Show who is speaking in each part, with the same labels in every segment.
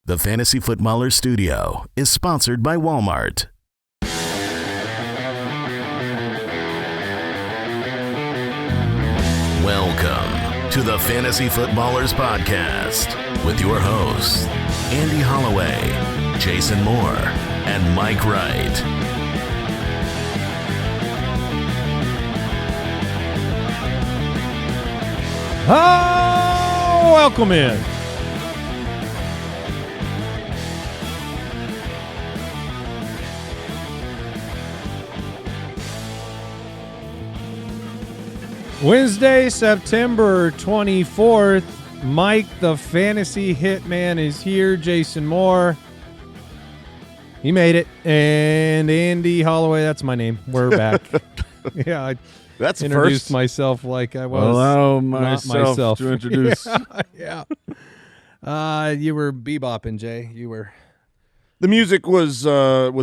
Speaker 1: The Fantasy Footballer Studio is sponsored by Walmart. Welcome to the Fantasy Footballers Podcast with your hosts, Andy Holloway, Jason Moore, and Mike Wright.
Speaker 2: Oh, welcome in. Wednesday, September 24th. Mike, the fantasy hitman, is here. Jason Moore. He made it. And Andy Holloway, that's my name. We're back. Yeah,
Speaker 3: That's
Speaker 2: introduced
Speaker 3: first.
Speaker 2: myself like I was.
Speaker 4: Allow
Speaker 2: not
Speaker 4: myself to introduce.
Speaker 2: Yeah. You were bebopping, Jay. You were.
Speaker 3: The music was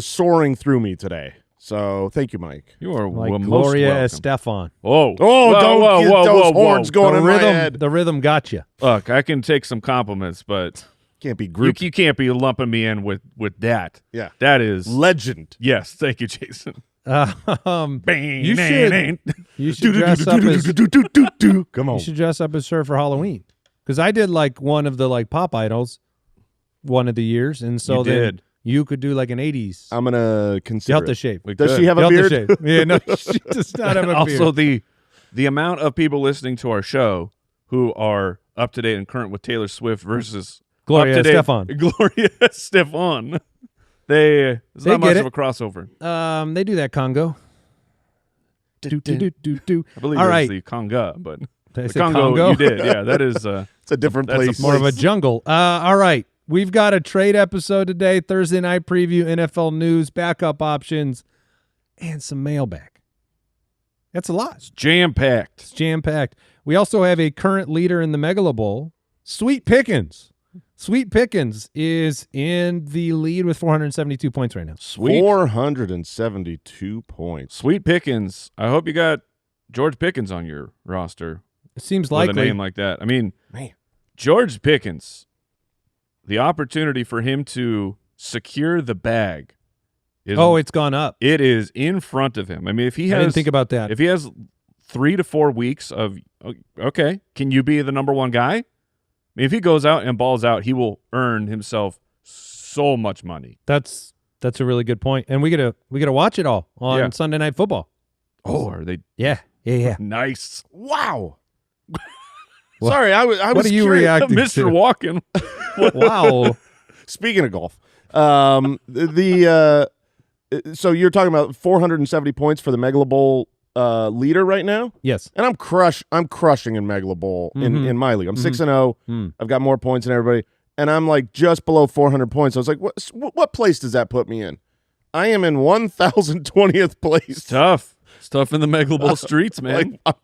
Speaker 3: soaring through me today. So thank you, Mike.
Speaker 4: You are
Speaker 2: Like
Speaker 4: most
Speaker 2: Gloria
Speaker 4: welcome.
Speaker 2: Estefan.
Speaker 4: Whoa.
Speaker 3: Oh,
Speaker 4: Whoa,
Speaker 3: don't
Speaker 4: whoa,
Speaker 3: get
Speaker 4: whoa,
Speaker 3: those
Speaker 4: whoa,
Speaker 3: horns
Speaker 4: whoa.
Speaker 3: going in my head.
Speaker 2: The rhythm got you.
Speaker 4: Look, I can take some compliments, but
Speaker 3: Can't be group.
Speaker 4: you can't be lumping me in with that.
Speaker 3: Yeah.
Speaker 4: That is
Speaker 3: Legend.
Speaker 4: Yes, thank you, Jason.
Speaker 2: You should dress up as
Speaker 3: Come on.
Speaker 2: you should dress up as her for Halloween. Because I did like one of the like pop idols one of the years, and so
Speaker 4: You
Speaker 2: then
Speaker 4: did.
Speaker 2: you could do like an 80s.
Speaker 3: I'm gonna consider.
Speaker 2: Delta
Speaker 3: it.
Speaker 2: shape.
Speaker 4: We
Speaker 3: Does
Speaker 4: could.
Speaker 3: she have a
Speaker 2: Delta
Speaker 3: beard?
Speaker 2: shape. Yeah, no, she does not have a
Speaker 4: Also,
Speaker 2: beard.
Speaker 4: the amount of people listening to our show who are up to date and current with Taylor Swift versus
Speaker 2: Gloria
Speaker 4: up-to-date
Speaker 2: Estefan.
Speaker 4: Gloria Estefan. It's
Speaker 2: They
Speaker 4: not much
Speaker 2: get
Speaker 4: of
Speaker 2: it.
Speaker 4: a crossover.
Speaker 2: They do that Congo. Do.
Speaker 4: I believe
Speaker 2: All
Speaker 4: it's
Speaker 2: right.
Speaker 4: the conga, but
Speaker 2: Did I
Speaker 4: the
Speaker 2: say
Speaker 4: Congo, you did. Yeah, that is
Speaker 3: It's a different
Speaker 4: That's a
Speaker 3: place.
Speaker 2: More of a jungle. All right. We've got a trade episode today, Thursday night preview, NFL news, backup options, and some mailbag. That's a lot.
Speaker 4: jam-packed.
Speaker 2: It's jam-packed. We also have a current leader in the Megalo Bowl, Sweet Pickens. Sweet Pickens is in the lead with 472 points right now.
Speaker 4: Sweet.
Speaker 3: 472 points.
Speaker 4: Sweet Pickens. I hope you got George Pickens on your roster
Speaker 2: It seems
Speaker 4: with a
Speaker 2: likely.
Speaker 4: name like that. I mean,
Speaker 3: Man.
Speaker 4: George Pickens, the opportunity for him to secure the bag is
Speaker 2: It's gone up.
Speaker 4: it is in front of him. I mean, if he
Speaker 2: I
Speaker 4: has
Speaker 2: didn't think about that.
Speaker 4: if he has 3 to 4 weeks of okay, can you be the number one guy? I mean, if he goes out and balls out, he will earn himself so much money.
Speaker 2: That's a really good point. And we gotta watch it all on
Speaker 4: Yeah.
Speaker 2: Sunday Night Football.
Speaker 4: Oh, are they
Speaker 2: Yeah.
Speaker 4: nice?
Speaker 3: Wow.
Speaker 2: What-
Speaker 3: Sorry, I was.
Speaker 2: What are you
Speaker 3: curious.
Speaker 2: reacting
Speaker 4: Mr.
Speaker 2: to?
Speaker 4: Walken.
Speaker 2: Wow.
Speaker 3: Speaking of golf, so you're talking about 470 points for the Megalo Bowl leader right now,
Speaker 2: Yes.
Speaker 3: and I'm crushing in Megalo Bowl in my league. I'm 6-0. I've got more points than everybody, and I'm like just below 400 points. I was like, what place does that put me in? I am in 1,020th place.
Speaker 4: Tough. It's tough in the Megaloball streets, man.
Speaker 3: Like I'm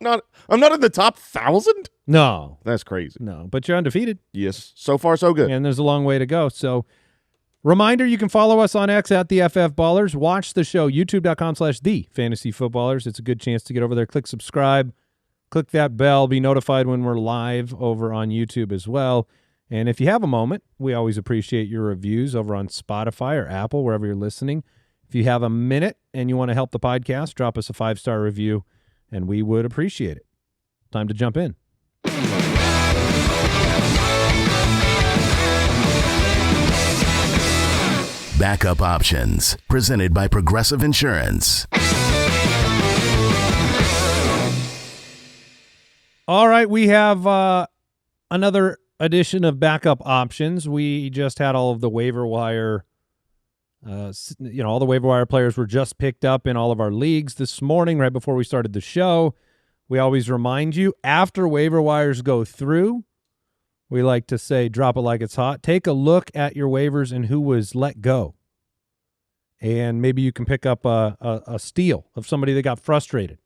Speaker 3: not in the top 1,000.
Speaker 2: No.
Speaker 3: That's crazy.
Speaker 2: No. But you're undefeated.
Speaker 3: Yes, so far so good.
Speaker 2: And there's a long way to go. So, reminder, you can follow us on X at the FF Ballers. Watch the show, youtube.com/thefantasyfootballers. It's a good chance to get over there. Click subscribe. Click that bell. Be notified when we're live over on YouTube as well. And if you have a moment, we always appreciate your reviews over on Spotify or Apple, wherever you're listening. If you have a minute and you want to help the podcast, drop us a 5-star review, and we would appreciate it. Time to jump in.
Speaker 1: Backup options presented by Progressive Insurance.
Speaker 2: All right, we have another edition of backup options. We just had all of the waiver wire, all the waiver wire players were just picked up in all of our leagues this morning, right before we started the show. We always remind you, after waiver wires go through, we like to say, drop it like it's hot. Take a look at your waivers and who was let go. And maybe you can pick up a steal of somebody that got frustrated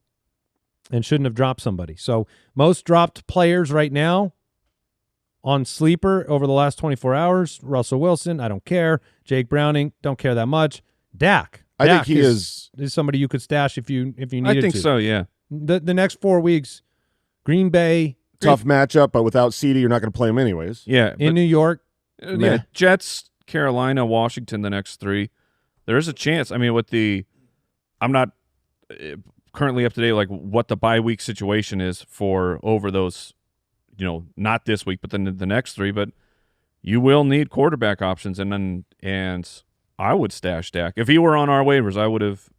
Speaker 2: and shouldn't have dropped somebody. So most dropped players right now on Sleeper over the last 24 hours, Russell Wilson, I don't care. Jake Browning, don't care that much. Dak.
Speaker 3: I think
Speaker 2: Dak
Speaker 3: he is
Speaker 2: somebody you could stash if you needed
Speaker 4: I think
Speaker 2: to.
Speaker 4: so, yeah.
Speaker 2: The next 4 weeks, Green Bay,
Speaker 3: tough matchup, but without CD, you're not going to play him anyways.
Speaker 4: Yeah.
Speaker 2: in New York,
Speaker 3: Meh.
Speaker 4: Jets, Carolina, Washington, the next 3. There's a chance. I mean, I'm not currently up to date, like what the bye week situation is for over those, not this week, but then the next 3. But you will need quarterback options, and I would stash Dak. If he were on our waivers, I would have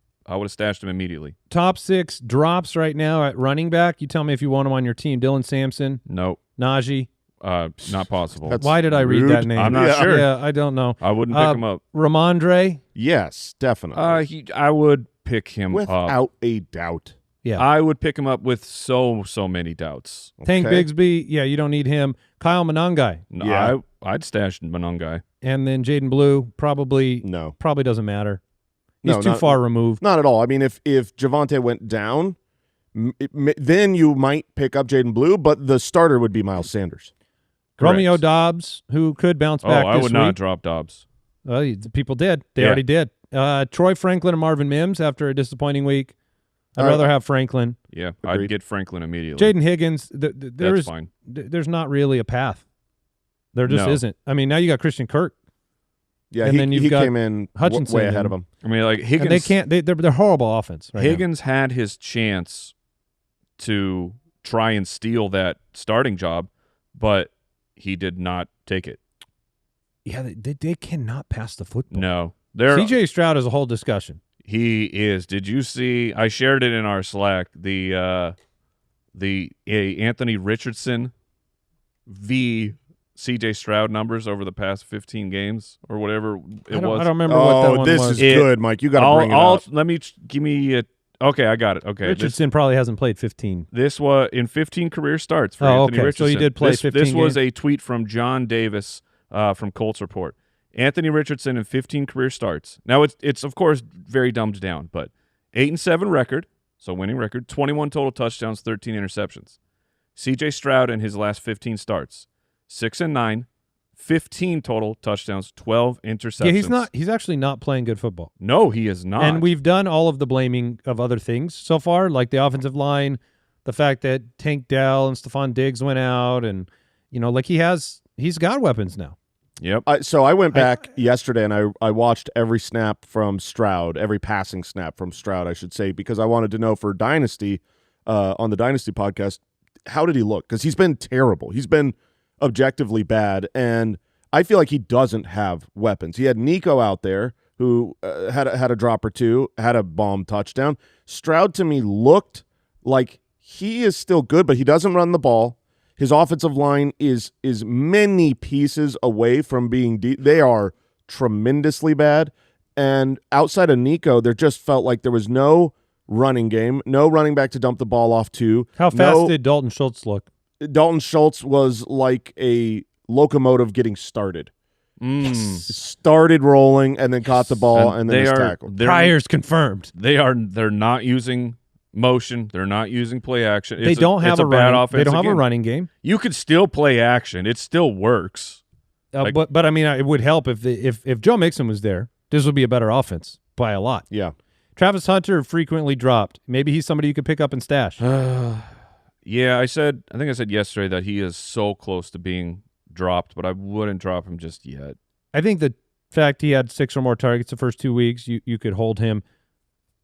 Speaker 4: stashed him immediately.
Speaker 2: Top 6 drops right now at running back. You tell me if you want him on your team. Dylan Sampson.
Speaker 4: Nope.
Speaker 2: Najee.
Speaker 4: Not possible.
Speaker 2: Why did I read
Speaker 3: rude.
Speaker 2: that name?
Speaker 4: I'm not sure.
Speaker 2: Yeah, I don't know.
Speaker 4: I wouldn't pick him up.
Speaker 2: Ramondre.
Speaker 3: Yes, definitely.
Speaker 4: I would pick him up.
Speaker 3: Without a doubt.
Speaker 2: Yeah.
Speaker 4: I would pick him up with so many doubts.
Speaker 2: Tank
Speaker 3: Okay.
Speaker 2: Bigsby. Yeah, you don't need him. Kyle Monangai.
Speaker 4: No,
Speaker 3: Yeah.
Speaker 4: I'd stash Monangai.
Speaker 2: And then Jaden Blue. Probably
Speaker 3: No.
Speaker 2: doesn't matter. He's
Speaker 3: No,
Speaker 2: too
Speaker 3: not-
Speaker 2: far removed.
Speaker 3: Not at all. I mean, if Javonte went down, then you might pick up Jaden Blue, but the starter would be Miles Sanders.
Speaker 4: Correct.
Speaker 2: Romeo Dobbs, who could bounce back
Speaker 4: I
Speaker 2: this
Speaker 4: would
Speaker 2: week.
Speaker 4: not drop Dobbs.
Speaker 2: People did. They
Speaker 4: Yeah.
Speaker 2: already did. Troy Franklin and Marvin Mims after a disappointing week. I'd
Speaker 3: All right.
Speaker 2: rather have Franklin.
Speaker 4: Yeah,
Speaker 3: Agreed.
Speaker 4: I'd get Franklin immediately.
Speaker 2: Jaden Higgins,
Speaker 4: That's fine.
Speaker 2: there's not really a path. There just
Speaker 4: No.
Speaker 2: isn't. I mean, now you got Christian Kirk.
Speaker 3: Yeah,
Speaker 2: And then you've
Speaker 3: he
Speaker 2: got
Speaker 3: came in
Speaker 2: Hutchinson
Speaker 3: way ahead of
Speaker 2: and-
Speaker 3: him.
Speaker 4: I mean, like Higgins.
Speaker 2: And they can't. They're horrible offense. Right now.
Speaker 4: Higgins had his chance to try and steal that starting job, but he did not take it.
Speaker 2: Yeah, they cannot pass the football.
Speaker 4: No,
Speaker 2: C.J. Stroud is a whole discussion.
Speaker 4: He is. Did you see? I shared it in our Slack. The Anthony Richardson v. C.J. Stroud numbers over the past 15 games or whatever
Speaker 2: I
Speaker 4: it
Speaker 2: don't
Speaker 4: was.
Speaker 2: remember what that one
Speaker 3: this
Speaker 2: was.
Speaker 3: is good, Mike. You got to bring it up.
Speaker 4: Let me give me a. Okay, I got it. Okay,
Speaker 2: Richardson probably hasn't played 15.
Speaker 4: This was in 15 career starts for
Speaker 2: Oh,
Speaker 4: Anthony
Speaker 2: okay.
Speaker 4: Richardson.
Speaker 2: So he did play
Speaker 4: this,
Speaker 2: 15
Speaker 4: This was
Speaker 2: games.
Speaker 4: a tweet from John Davis from Colts Report. Anthony Richardson in 15 career starts. Now it's of course very dumbed down, but 8-7 record, so winning record, 21 total touchdowns, 13 interceptions. C.J. Stroud in his last 15 starts, 6-9, 15 total touchdowns, 12 interceptions.
Speaker 2: Yeah, he's actually not playing good football.
Speaker 4: No, he is not.
Speaker 2: And we've done all of the blaming of other things so far, like the offensive line, the fact that Tank Dell and Stephon Diggs went out, and like he's got weapons now.
Speaker 4: Yep.
Speaker 3: So I went back yesterday and I watched every snap from Stroud, every passing snap from Stroud, I should say, because I wanted to know for Dynasty, on the Dynasty podcast, how did he look? Because he's been terrible. He's been objectively bad, and I feel like he doesn't have weapons. He had Nico out there who had a drop or two, had a bomb touchdown. Stroud to me looked like he is still good, but he doesn't run the ball. His offensive line is many pieces away from being deep. They are tremendously bad. And outside of Nico, there just felt like there was no running game, no running back to dump the ball off to.
Speaker 2: How fast did Dalton Schultz look?
Speaker 3: Dalton Schultz was like a locomotive getting started. Started rolling and then caught the ball and then was tackled.
Speaker 2: Priors confirmed.
Speaker 4: They're not using motion. They're not using play action.
Speaker 2: They don't have a
Speaker 4: bad
Speaker 2: running.
Speaker 4: offense.
Speaker 2: They don't have a
Speaker 4: again.
Speaker 2: running game.
Speaker 4: You could still play action. It still works.
Speaker 2: But I mean, it would help if Joe Mixon was there. This would be a better offense by a lot.
Speaker 3: Yeah.
Speaker 2: Travis Hunter frequently dropped. Maybe he's somebody you could pick up and stash.
Speaker 4: Yeah, I think I said yesterday that he is so close to being dropped, but I wouldn't drop him just yet.
Speaker 2: I think the fact he had 6 or more targets the first 2 weeks, you could hold him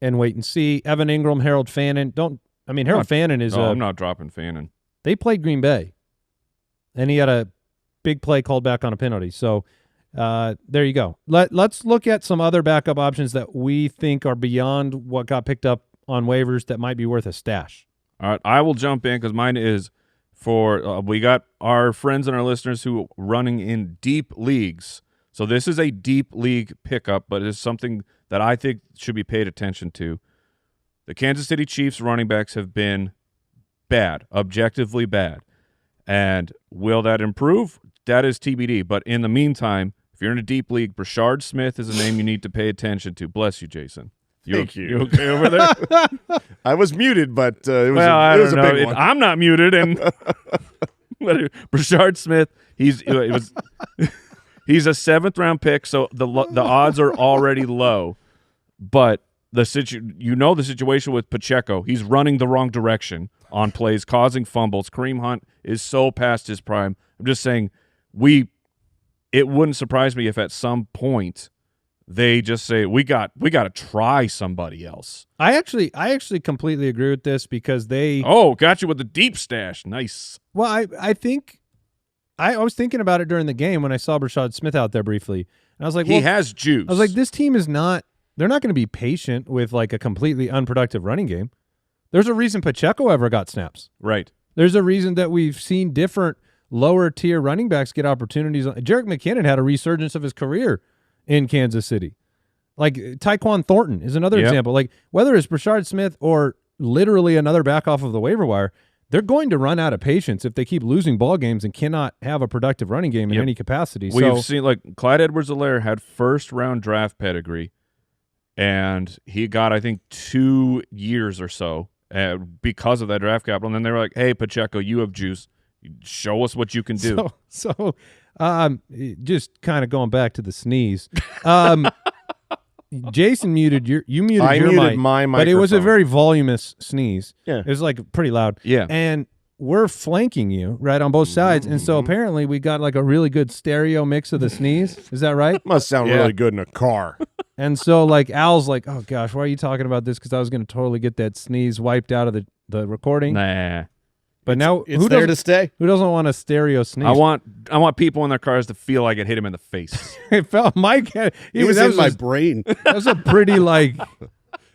Speaker 2: and wait and see. Evan Ingram, Harold Fannin. Harold Fannin is
Speaker 4: I'm not dropping Fannin.
Speaker 2: They played Green Bay, and he had a big play called back on a penalty. So there you go. Let's look at some other backup options that we think are beyond what got picked up on waivers that might be worth a stash.
Speaker 4: All right, I will jump in because mine is for we got our friends and our listeners who running in deep leagues. So this is a deep league pickup, but it's something that I think should be paid attention to. The Kansas City Chiefs running backs have been bad, objectively bad. And will that improve? That is TBD. But in the meantime, if you're in a deep league, Brashard Smith is a name you need to pay attention to. Bless you, Jason.
Speaker 3: Thank you.
Speaker 4: You okay over there?
Speaker 3: I was muted, but it was
Speaker 4: I
Speaker 3: it was
Speaker 4: don't
Speaker 3: a
Speaker 4: know.
Speaker 3: big one.
Speaker 4: I'm not muted, and Brashard Smith, he's a 7th-round pick, so the odds are already low. But the situation with Pacheco, he's running the wrong direction on plays, causing fumbles. Kareem Hunt is so past his prime. I'm just saying, it wouldn't surprise me if at some point they just say we got to try somebody else.
Speaker 2: I actually completely agree with this because they
Speaker 4: got you with the deep stash. Nice.
Speaker 2: Well, I think I was thinking about it during the game when I saw Brashad Smith out there briefly. And I was like,
Speaker 4: he has juice.
Speaker 2: I was like, this team is not – they're not going to be patient with like a completely unproductive running game. There's a reason Pacheco ever got snaps.
Speaker 4: Right.
Speaker 2: There's a reason that we've seen different lower-tier running backs get opportunities. Jerick McKinnon had a resurgence of his career in Kansas City. Like Tyquan Thornton is another example. Like whether it's Brashard Smith or literally another back off of the waiver wire, they're going to run out of patience if they keep losing ball games and cannot have a productive running game in any capacity.
Speaker 4: We've seen like Clyde Edwards-Helaire had first-round draft pedigree, and he got, I think, 2 years or so because of that draft capital. And then they were like, hey, Pacheco, you have juice. Show us what you can do.
Speaker 2: So just kind of going back to the sneeze. Jason muted your mic,
Speaker 3: my microphone.
Speaker 2: but it was a very voluminous sneeze.
Speaker 3: Yeah.
Speaker 2: It was like pretty loud.
Speaker 4: Yeah.
Speaker 2: And we're flanking you right on both sides. And so apparently we got like a really good stereo mix of the sneeze. Is that right?
Speaker 3: Must sound really good in a car.
Speaker 2: And so like Al's like, oh gosh, why are you talking about this? Because I was going to totally get that sneeze wiped out of the recording.
Speaker 4: Nah.
Speaker 2: But now
Speaker 5: it's there to stay.
Speaker 2: Who doesn't want a stereo sneeze?
Speaker 4: I want people in their cars to feel like it hit him in the face.
Speaker 2: It felt Mike.
Speaker 5: It was in my brain.
Speaker 2: That was a pretty like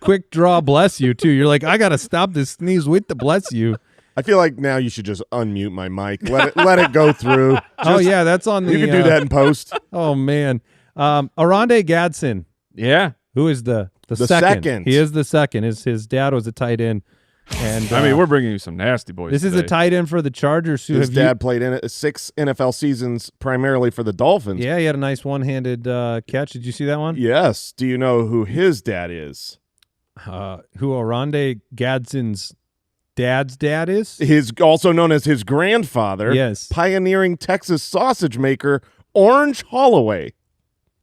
Speaker 2: quick draw. Bless you too. You're like, I got to stop this sneeze with the bless you.
Speaker 3: I feel like now you should just unmute my mic. Let it go through.
Speaker 2: That's on the.
Speaker 3: You can do that in post.
Speaker 2: Oh man, Aronde Gadsden.
Speaker 4: Yeah,
Speaker 2: who is the
Speaker 3: second?
Speaker 2: He is the second. His dad was a tight end. And
Speaker 4: I mean, we're bringing you some nasty boys.
Speaker 2: This
Speaker 4: today.
Speaker 2: is a tight end for the Chargers.
Speaker 3: His dad played in 6 NFL seasons, primarily for the Dolphins.
Speaker 2: Yeah, he had a nice one-handed catch. Did you see that one?
Speaker 3: Yes. Do you know who his dad is?
Speaker 2: Who Aronde Gadsden's dad's dad is?
Speaker 3: His also known as his grandfather.
Speaker 2: Yes.
Speaker 3: Pioneering Texas sausage maker Orange Holloway.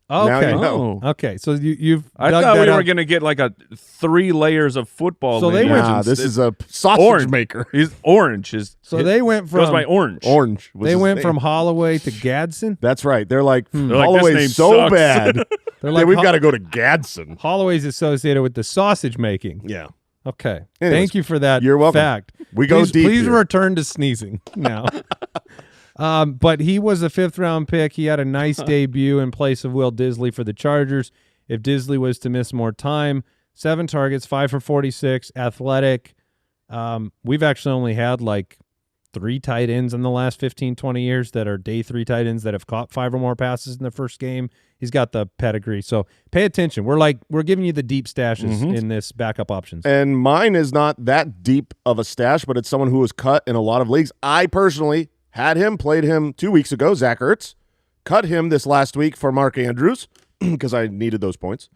Speaker 2: Okay.
Speaker 3: Now you know.
Speaker 2: Okay. So you've.
Speaker 4: I
Speaker 2: dug
Speaker 4: thought
Speaker 2: that
Speaker 4: we were
Speaker 2: out.
Speaker 4: going to get like 3 layers of football.
Speaker 2: So they
Speaker 4: lineage.
Speaker 2: went.
Speaker 3: This is a sausage
Speaker 4: orange
Speaker 3: maker.
Speaker 4: He's orange.
Speaker 2: They went from
Speaker 4: goes by Orange.
Speaker 3: Orange. Was
Speaker 2: they
Speaker 3: his
Speaker 2: went
Speaker 3: name.
Speaker 2: from Holloway to Gadsden.
Speaker 3: That's right. They're like
Speaker 4: They're like,
Speaker 3: Holloway's
Speaker 4: this name
Speaker 3: so
Speaker 4: sucks.
Speaker 3: bad.
Speaker 2: They're like,
Speaker 3: we've got to go to Gadsden.
Speaker 2: Holloway's associated with the sausage making.
Speaker 3: Yeah.
Speaker 2: Okay.
Speaker 3: Anyways,
Speaker 2: Thank you for that.
Speaker 3: you're welcome.
Speaker 2: Fact.
Speaker 3: We go deep
Speaker 2: Please
Speaker 3: here.
Speaker 2: return to sneezing now. But he was a 5th-round pick. He had a nice debut in place of Will Disley for the Chargers. If Disley was to miss more time, 7 targets, 5 for 46, athletic. We've actually only had like 3 tight ends in the last 15, 20 years that are day 3 tight ends that have caught 5 or more passes in the first game. He's got the pedigree. So pay attention. We're giving you the deep stashes in this backup options.
Speaker 3: And mine is not that deep of a stash, but it's someone who was cut in a lot of leagues. I personally had him, played him 2 weeks ago, Zach Ertz. Cut him this last week for Mark Andrews because I needed those points.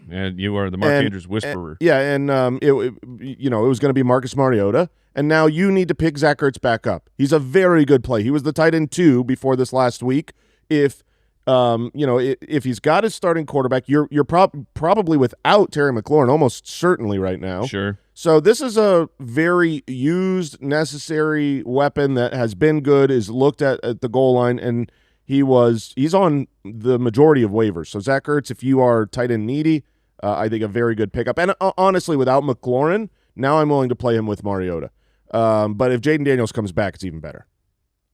Speaker 4: And you are the Mark Andrews whisperer.
Speaker 3: And it was going to be Marcus Mariota, and now you need to pick Zach Ertz back up. He's a very good play. He was the tight end 2 before this last week. If he's got his starting quarterback, you're probably without Terry McLaurin almost certainly right now.
Speaker 4: Sure.
Speaker 3: So this is a very used, necessary weapon that has been good, is looked at the goal line, and he's on the majority of waivers. So Zach Ertz, if you are tight end needy, I think a very good pickup. And honestly, without McLaurin, now I'm willing to play him with Mariota. But if Jaden Daniels comes back, it's even better.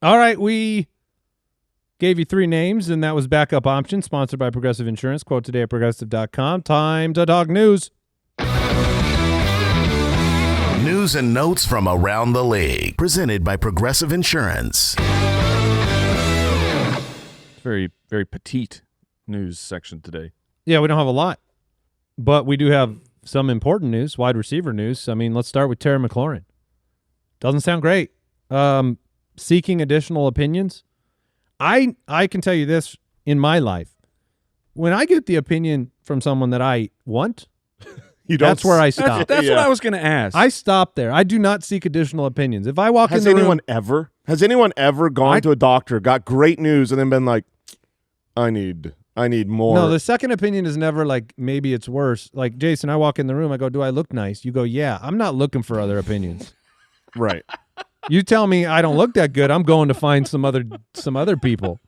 Speaker 2: All right, we gave you 3 names, and that was Backup Options, sponsored by Progressive Insurance. Quote today at Progressive.com. Time to talk news.
Speaker 1: News and notes from around the league, presented by Progressive Insurance.
Speaker 4: It's very, very petite news section today.
Speaker 2: Yeah, we don't have a lot, but we do have some important news, wide receiver news. I mean, let's start with Terry McLaurin. Doesn't sound great. Seeking additional opinions. I can tell you this in my life. When I get the opinion from someone that I want, that's where I stop.
Speaker 4: That's what I was going to ask.
Speaker 2: I stop there. I do not seek additional opinions. If I walk in
Speaker 3: Has
Speaker 2: the
Speaker 3: anyone
Speaker 2: room,
Speaker 3: ever gone to a doctor, got great news, and then been like, I need more?
Speaker 2: No, the second opinion is never like, maybe it's worse. Like, Jason, I walk in the room, I go, do I look nice? You go, yeah. I'm not looking for other opinions.
Speaker 3: Right.
Speaker 2: You tell me I don't look that good, I'm going to find some other people.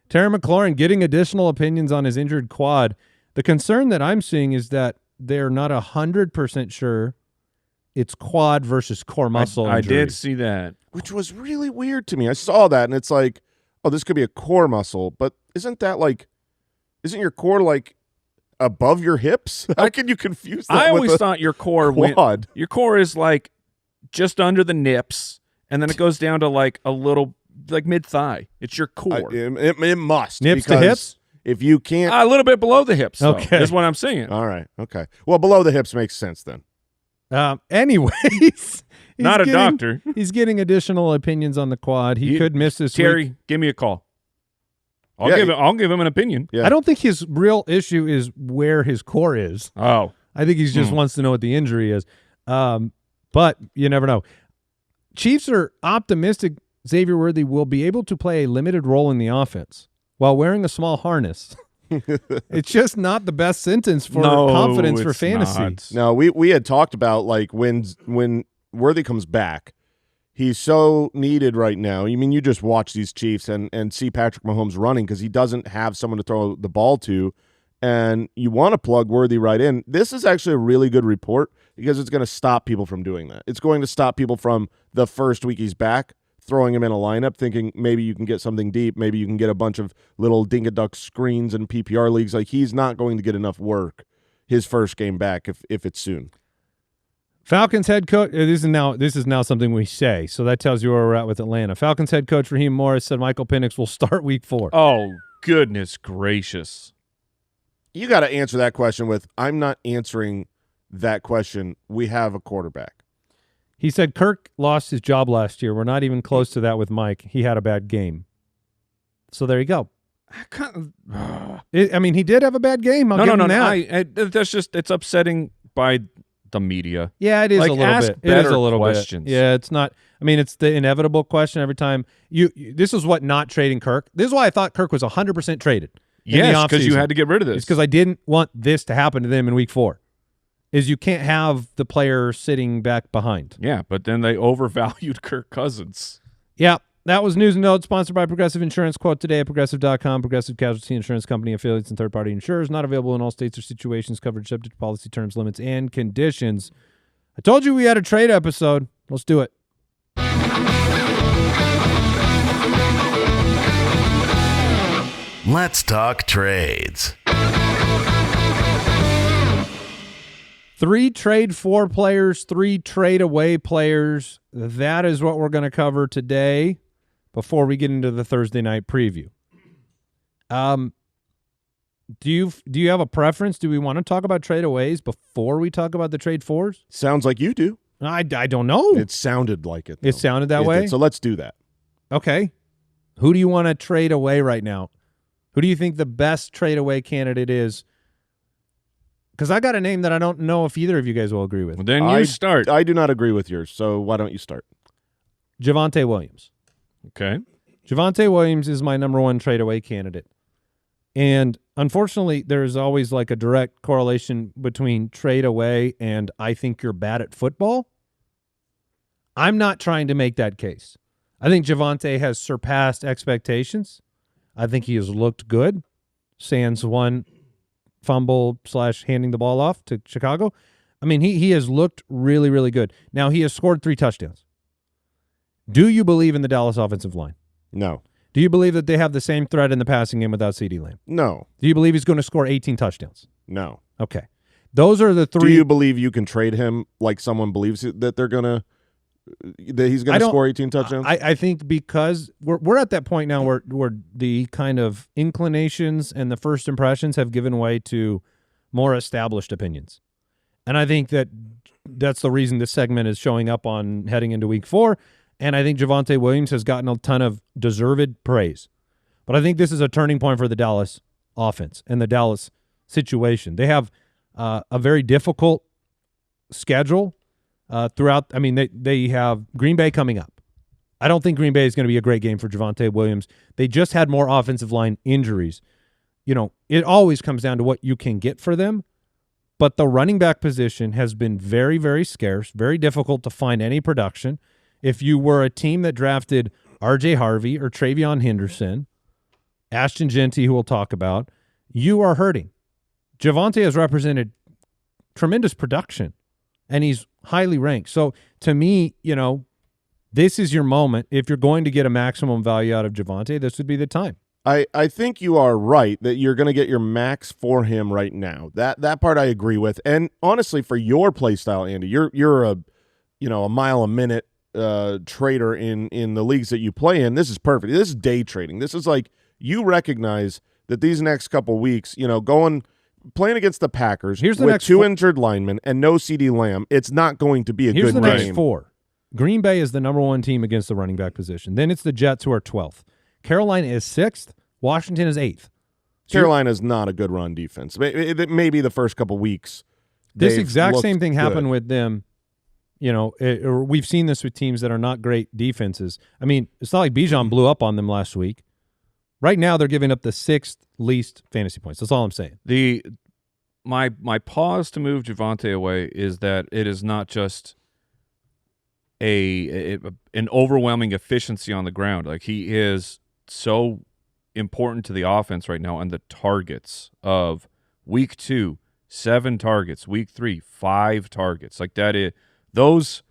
Speaker 2: Terry McLaurin getting additional opinions on his injured quad. The concern that I'm seeing is that they're not 100% sure it's quad versus core muscle
Speaker 4: I
Speaker 2: injury.
Speaker 4: did see that.
Speaker 3: Which was really weird to me. I saw that, and it's like, oh, this could be a core muscle, but isn't your core like above your hips? How can you confuse that?
Speaker 4: I
Speaker 3: with
Speaker 4: always
Speaker 3: a
Speaker 4: thought your core
Speaker 3: quad?
Speaker 4: your core is like just under the nips, and then it goes down to like a little like mid thigh. It's your core.
Speaker 3: It must.
Speaker 2: Nips to
Speaker 3: because
Speaker 2: hips?
Speaker 3: If you can't.
Speaker 4: A little bit below the hips. Though,
Speaker 2: Okay.
Speaker 4: is what I'm saying.
Speaker 3: All right. Okay. Well, below the hips makes sense then.
Speaker 2: Anyways,
Speaker 4: Not a doctor.
Speaker 2: He's getting additional opinions on the quad. He could miss this
Speaker 4: Terry,
Speaker 2: week.
Speaker 4: give me a call. I'll
Speaker 3: Yeah,
Speaker 4: give him an opinion.
Speaker 3: Yeah.
Speaker 2: I don't think his real issue is where his core is.
Speaker 4: Oh.
Speaker 2: I think he just wants to know what the injury is. But you never know. Chiefs are optimistic Xavier Worthy will be able to play a limited role in the offense while wearing a small harness. It's just not the best sentence for confidence for
Speaker 4: it's
Speaker 2: fantasy.
Speaker 4: not.
Speaker 3: No, we had talked about like when Worthy comes back, he's so needed right now. I mean, you just watch these Chiefs and see Patrick Mahomes running because he doesn't have someone to throw the ball to, and you want to plug Worthy right in. This is actually a really good report because it's going to stop people from doing that. It's going to stop people from the first week he's back throwing him in a lineup thinking maybe you can get something deep, maybe you can get a bunch of little dink-a-duck screens and PPR leagues. Like, he's not going to get enough work his first game back if it's soon.
Speaker 2: Falcons head coach. This is now something we say, so that tells you where we're at with Atlanta. Falcons head coach Raheem Morris said Michael Penix will start week 4.
Speaker 4: Oh, goodness gracious.
Speaker 3: You got to answer that question with, I'm not answering that question. We have a quarterback.
Speaker 2: He said Kirk lost his job last year. We're not even close to that with Mike. He had a bad game. So there you go. I mean, he did have a bad game. I'll give him that.
Speaker 4: That's just, it's upsetting by the media.
Speaker 2: Yeah, it is
Speaker 4: Like,
Speaker 2: a little
Speaker 4: ask
Speaker 2: bit. It is
Speaker 4: better
Speaker 2: a little
Speaker 4: questions.
Speaker 2: bit. Yeah, it's not. I mean, it's the inevitable question every time. This is what not trading Kirk. This is why I thought Kirk was 100% traded.
Speaker 4: Yes, because you had to get rid of this.
Speaker 2: It's because I didn't want this to happen to them in week 4. Is you can't have the player sitting back behind.
Speaker 4: Yeah, but then they overvalued Kirk Cousins.
Speaker 2: Yeah, that was News and Notes, sponsored by Progressive Insurance. Quote today at Progressive.com. Progressive Casualty Insurance Company, affiliates, and third-party insurers. Not available in all states or situations. Coverage subject to policy terms, limits, and conditions. I told you we had a trade episode. Let's do it.
Speaker 1: Let's talk trades.
Speaker 2: 3 trade for players, 3 trade away players. That is what we're going to cover today before we get into the Thursday night preview. Do you have a preference? Do we want to talk about trade aways before we talk about the trade fours?
Speaker 3: Sounds like you do.
Speaker 2: I don't know.
Speaker 3: It sounded like it, though.
Speaker 2: It sounded that way?
Speaker 3: did. So let's do that.
Speaker 2: Okay. Who do you want to trade away right now? Who do you think the best trade away candidate is? Because I got a name that I don't know if either of you guys will agree with.
Speaker 4: Well, then you start.
Speaker 3: I do not agree with yours, so why don't you start?
Speaker 2: Javonte Williams.
Speaker 4: Okay.
Speaker 2: Javonte Williams is my number 1 trade away candidate. And unfortunately, there's always like a direct correlation between trade away and I think you're bad at football. I'm not trying to make that case. I think Javonte has surpassed expectations. I think he has looked good. Sans one fumble / handing the ball off to Chicago. I mean, he has looked really, really good. Now, he has scored 3 touchdowns. Do you believe in the Dallas offensive line?
Speaker 3: No.
Speaker 2: Do you believe that they have the same threat in the passing game without CeeDee Lamb?
Speaker 3: No.
Speaker 2: Do you believe he's going to score 18 touchdowns?
Speaker 3: No.
Speaker 2: Okay. Those are the 3.
Speaker 3: Do you believe you can trade him like someone believes that they're gonna that he's gonna score 18 touchdowns?
Speaker 2: I think because we're at that point now where the kind of inclinations and the first impressions have given way to more established opinions. And I think that's the reason this segment is showing up on heading into week 4. And I think Javonte Williams has gotten a ton of deserved praise. But I think this is a turning point for the Dallas offense and the Dallas situation. They have a very difficult schedule throughout. I mean, they have Green Bay coming up. I don't think Green Bay is going to be a great game for Javonte Williams. They just had more offensive line injuries. You know, it always comes down to what you can get for them. But the running back position has been very, very scarce, very difficult to find any production. If you were a team that drafted R.J. Harvey or Travion Henderson Ashton Jeanty, who we'll talk about, you are hurting. Javonte has represented tremendous production, and he's highly ranked. So to me, this is your moment. If you're going to get a maximum value out of Javonte, this would be the time.
Speaker 3: I think you are right that you're going to get your max for him right now. That part I agree with. And honestly, for your play style, Andy, you're a mile a minute trader in the leagues that you play in. This is perfect. This is day trading. This is like you recognize that these next couple weeks, playing against the Packers with next two injured linemen and no CD Lamb, it's not going to be a good game.
Speaker 2: Here's the next four. Green Bay is the number one team against the running back position. Then it's the Jets, who are 12th. Carolina is 6th. Washington is 8th.
Speaker 3: Carolina is not a good run defense. Maybe the first couple weeks.
Speaker 2: This exact same thing happened with them. Or we've seen this with teams that are not great defenses. I mean, it's not like Bijan blew up on them last week. Right now, they're giving up the 6th least fantasy points. That's all I'm saying.
Speaker 4: My pause to move Javonte away is that it is not just an overwhelming efficiency on the ground. Like, he is so important to the offense right now, and the targets of week 2, 7 targets, week 3, 5 targets. Like, that is those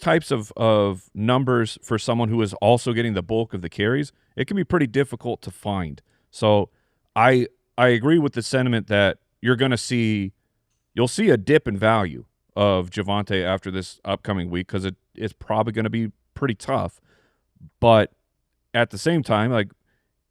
Speaker 4: types of numbers for someone who is also getting the bulk of the carries, it can be pretty difficult to find. So I agree with the sentiment that you'll see a dip in value of Javonte after this upcoming week, because it's probably going to be pretty tough. But at the same time, like,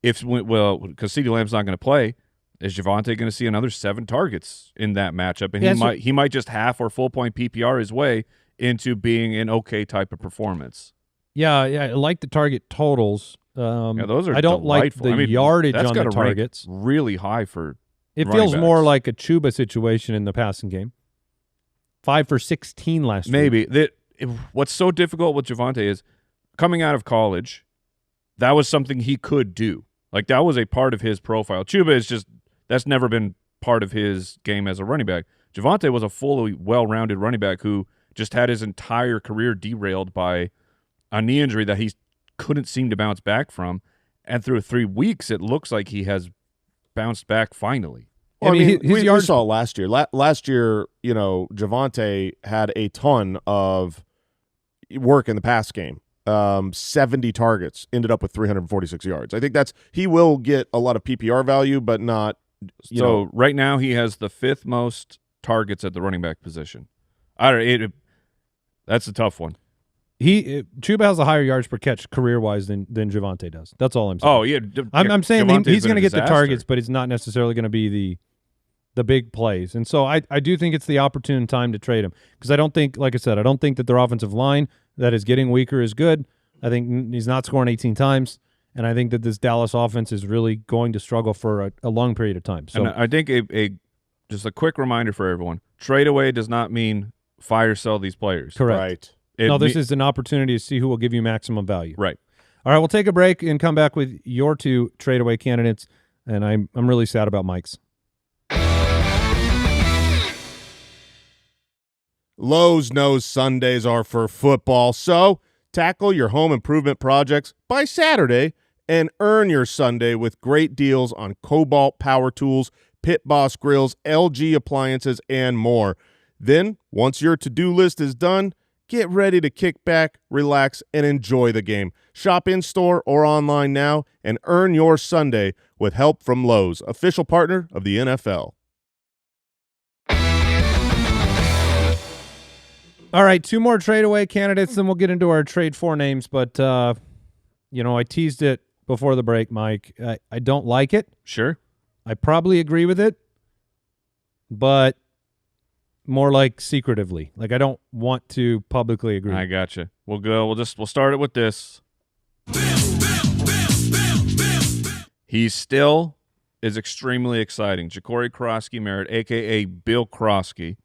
Speaker 4: because CeeDee Lamb's not going to play, is Javonte going to see another 7 targets in that matchup? And he might just half or full point PPR his way into being an okay type of performance.
Speaker 2: Yeah, I like the target totals.
Speaker 4: Those are
Speaker 2: I don't
Speaker 4: delightful.
Speaker 2: like the yardage on the
Speaker 4: rank
Speaker 2: targets.
Speaker 4: Really high for
Speaker 2: it feels more like a Chuba situation in the passing game. 5 for 16 last week.
Speaker 4: Maybe. What's so difficult with Javonte is coming out of college, that was something he could do. Like, that was a part of his profile. Chuba is that's never been part of his game as a running back. Javonte was a fully well-rounded running back who just had his entire career derailed by a knee injury that he couldn't seem to bounce back from. And through 3 weeks, it looks like he has bounced back finally.
Speaker 3: Well, we saw it last year. Last year, Javonte had a ton of work in the pass game. 70 targets, ended up with 346 yards. I think he will get a lot of PPR value, but not.
Speaker 4: Right now he has the 5th most targets at the running back position. That's a tough one.
Speaker 2: Chuba has a higher yards per catch career-wise than Javonte does. That's all I'm saying.
Speaker 4: Oh, yeah.
Speaker 2: I'm saying he's going to get the targets, but it's not necessarily going to be the big plays. And so I do think it's the opportune time to trade him, because I don't think, like I said, I don't think that their offensive line that is getting weaker is good. I think he's not scoring 18 times, and I think that this Dallas offense is really going to struggle for a long period of time. So
Speaker 4: and I think just a quick reminder for everyone, trade away does not mean fire sell these players.
Speaker 2: Correct. Right. This is an opportunity to see who will give you maximum value.
Speaker 4: Right.
Speaker 2: All right, we'll take a break and come back with your 2 trade away candidates, and I'm really sad about Mike's.
Speaker 3: Lowe's knows Sundays are for football, so tackle your home improvement projects by Saturday and earn your Sunday with great deals on Cobalt power tools, Pit Boss grills, LG appliances, and more. Then, once your to-do list is done, get ready to kick back, relax, and enjoy the game. Shop in-store or online now and earn your Sunday with help from Lowe's, official partner of the NFL.
Speaker 2: All right, 2 more trade away candidates, then we'll get into our trade 4 names. But, I teased it before the break, Mike. I don't like it.
Speaker 4: Sure.
Speaker 2: I probably agree with it, but more like secretively. Like, I don't want to publicly agree.
Speaker 4: I gotcha. We'll go. We'll start it with this. He still is extremely exciting. Jacory Croskey-Merrit, a.k.a. Bill Croskey.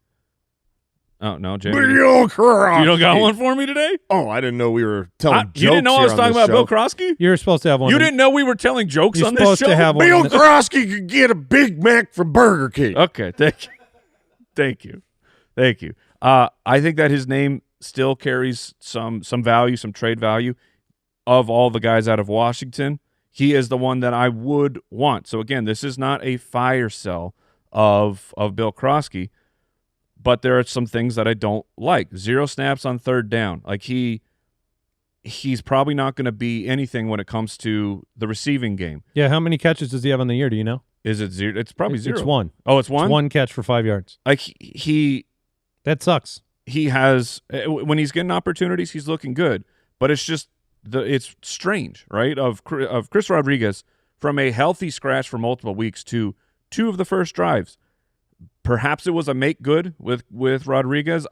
Speaker 4: Oh, no, Jamie.
Speaker 3: Bill Croskey.
Speaker 4: You don't got one for me today?
Speaker 3: Oh, I didn't know we were telling jokes.
Speaker 4: You didn't know I was talking about
Speaker 3: show.
Speaker 4: Bill Croskey?
Speaker 2: You're supposed to have one.
Speaker 4: You didn't know we were telling jokes on this show?
Speaker 2: You're supposed to have one.
Speaker 3: Bill Croskey could get a Big Mac from Burger King.
Speaker 4: Okay, thank you. I think that his name still carries some value, some trade value. Of all the guys out of Washington, he is the one that I would want. So again, this is not a fire sell of Bill Croskey, but there are some things that I don't like. 0 snaps on third down. Like he's probably not going to be anything when it comes to the receiving game.
Speaker 2: Yeah, how many catches does he have on the year? Do you know?
Speaker 4: Is it 0? It's probably 0.
Speaker 2: It's 1.
Speaker 4: Oh, it's 1?
Speaker 2: It's 1 catch for 5 yards.
Speaker 4: Like
Speaker 2: that sucks.
Speaker 4: He has, when he's getting opportunities, he's looking good. But it's just it's strange, right? Of Chris Rodriguez from a healthy scratch for multiple weeks to 2 of the first drives. Perhaps it was a make good with Rodriguez.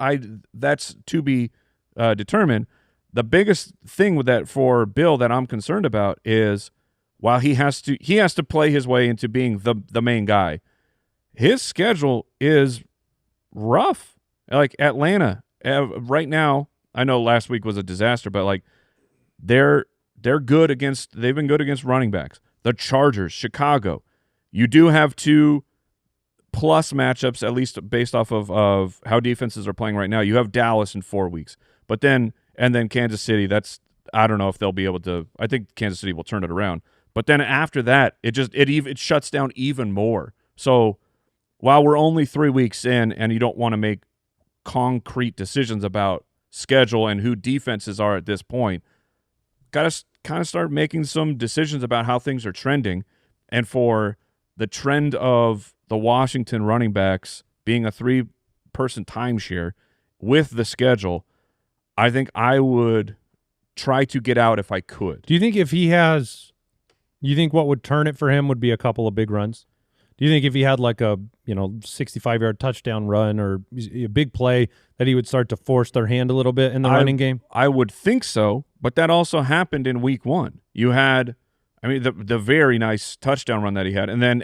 Speaker 4: That's to be determined. The biggest thing with that for Bill that I'm concerned about is while he has to play his way into being the main guy, his schedule is rough. Like Atlanta right now, I know last week was a disaster, but like they've been good against running backs. The Chargers, Chicago. You do have 2 plus matchups, at least based off of how defenses are playing right now. You have Dallas in 4 weeks, but then Kansas City. That's, I don't know if they'll be able to. I think Kansas City will turn it around. But then after that, it shuts down even more. So while we're only 3 weeks in, and you don't want to make concrete decisions about schedule and who defenses are at this point, got to kind of start making some decisions about how things are trending. And for the trend of the Washington running backs being a 3-person timeshare with the schedule, I think I would try to get out if I could.
Speaker 2: Do you think you think what would turn it for him would be a couple of big runs? Do you think if he had like a 65-yard touchdown run or a big play that he would start to force their hand a little bit in the running game?
Speaker 4: I would think so, but that also happened in week 1. You had, the very nice touchdown run that he had, and then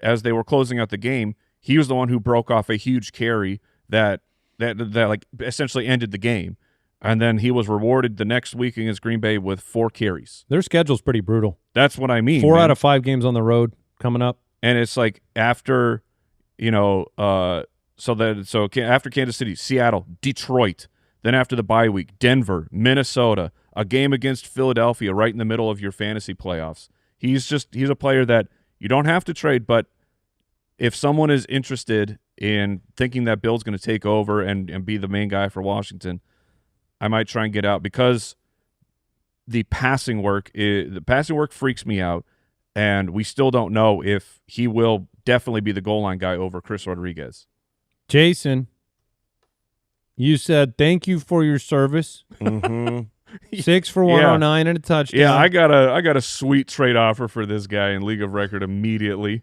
Speaker 4: as they were closing out the game, he was the one who broke off a huge carry that like essentially ended the game. And then he was rewarded the next week against Green Bay with 4 carries.
Speaker 2: Their schedule's pretty brutal.
Speaker 4: That's what I mean.
Speaker 2: 4 out of 5 games on the road coming up.
Speaker 4: And it's like after, after Kansas City, Seattle, Detroit, then after the bye week, Denver, Minnesota, a game against Philadelphia right in the middle of your fantasy playoffs. He's a player that you don't have to trade, but if someone is interested in thinking that Bill's going to take over and be the main guy for Washington, I might try and get out because the passing work freaks me out. And we still don't know if he will definitely be the goal line guy over Chris Rodriguez.
Speaker 2: Jason, you said thank you for your service.
Speaker 3: Mm-hmm.
Speaker 2: 6 for 109 and a touchdown.
Speaker 4: Yeah, I got a sweet trade offer for this guy in League of Record immediately.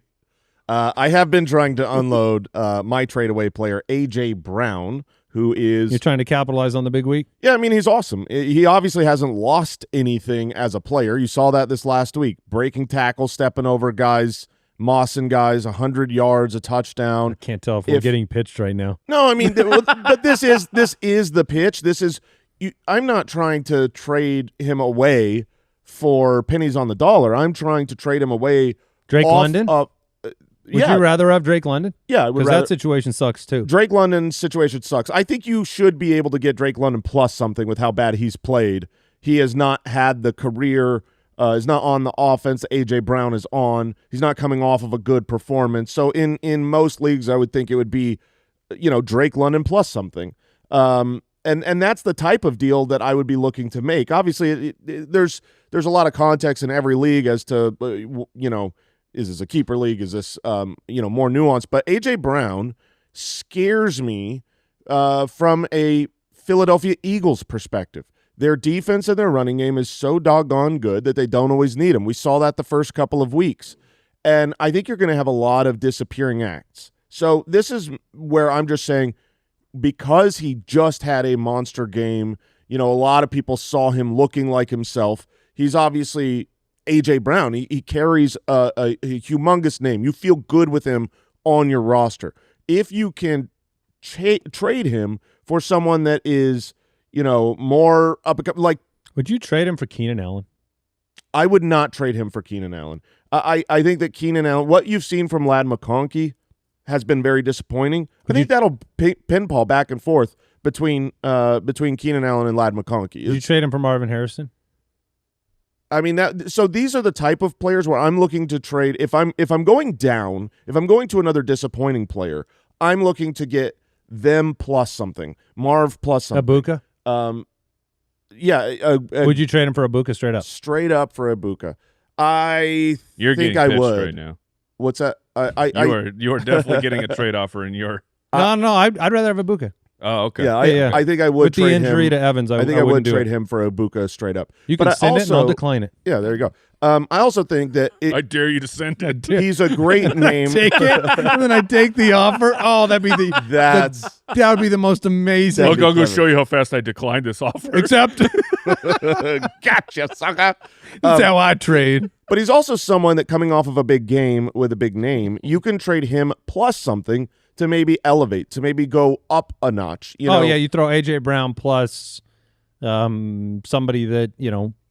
Speaker 3: I have been trying to unload my trade-away player, A.J. Brown, who is...
Speaker 2: You're trying to capitalize on the big week?
Speaker 3: Yeah, he's awesome. He obviously hasn't lost anything as a player. You saw that this last week. Breaking tackles, stepping over guys, mossing guys, 100 yards, a touchdown.
Speaker 2: I can't tell if we're getting pitched right now.
Speaker 3: No, but this is the pitch. I'm not trying to trade him away for pennies on the dollar. I'm trying to trade him away.
Speaker 2: Drake London? Would you rather have Drake London?
Speaker 3: Yeah,
Speaker 2: because that situation sucks too.
Speaker 3: Drake London's situation sucks. I think you should be able to get Drake London plus something with how bad he's played. He has not had the career, is not on the offense that A.J. Brown is on. He's not coming off of a good performance. So in most leagues, I would think it would be, Drake London plus something. And that's the type of deal that I would be looking to make. Obviously, there's a lot of context in every league as to, is this a keeper league? Is this, more nuanced? But A.J. Brown scares me from a Philadelphia Eagles perspective. Their defense and their running game is so doggone good that they don't always need him. We saw that the first couple of weeks. And I think you're going to have a lot of disappearing acts. So this is where I'm just saying, because he just had a monster game, a lot of people saw him looking like himself. He's obviously A.J. Brown. He carries a humongous name. You feel good with him on your roster. If you can trade him for someone that is, more up, like,
Speaker 2: would you trade him for Keenan Allen?
Speaker 3: I would not trade him for Keenan Allen. I think that Keenan Allen, what you've seen from Ladd McConkey has been very disappointing. I think that'll pinball back and forth between Keenan Allen and Ladd McConkey.
Speaker 2: Did you trade him for Marvin Harrison?
Speaker 3: I mean so these are the type of players where I'm looking to trade. If I'm going down, if I'm going to another disappointing player, I'm looking to get them plus something. Marv plus something.
Speaker 2: Ibuka?
Speaker 3: Yeah.
Speaker 2: Would you trade him for Ibuka straight up?
Speaker 3: Straight up for Ibuka.
Speaker 4: You're
Speaker 3: think
Speaker 4: getting
Speaker 3: I
Speaker 4: pitched
Speaker 3: would.
Speaker 4: right now.
Speaker 3: What's that?
Speaker 4: You are definitely getting a trade offer in your.
Speaker 2: No, I'd rather have Ibuka.
Speaker 4: Oh, okay.
Speaker 3: Yeah, I think I would
Speaker 2: With
Speaker 3: trade
Speaker 2: the injury
Speaker 3: him.
Speaker 2: to Evans, I
Speaker 3: think I would trade
Speaker 2: it.
Speaker 3: him for Ibuka straight up.
Speaker 2: You can send it and I'll decline it.
Speaker 3: Yeah, there you go. I also think that
Speaker 4: I dare you to send it.
Speaker 3: he's a great name.
Speaker 2: Take it, and then I take the offer. Oh, that'd be that would be the most amazing.
Speaker 4: I'll go show you how fast I declined this offer.
Speaker 2: Accept.
Speaker 3: Gotcha, sucker.
Speaker 2: That's how I trade.
Speaker 3: But he's also someone that coming off of a big game with a big name, you can trade him plus something to maybe elevate, to maybe go up a notch. You know?
Speaker 2: Yeah, you throw A.J. Brown plus somebody that,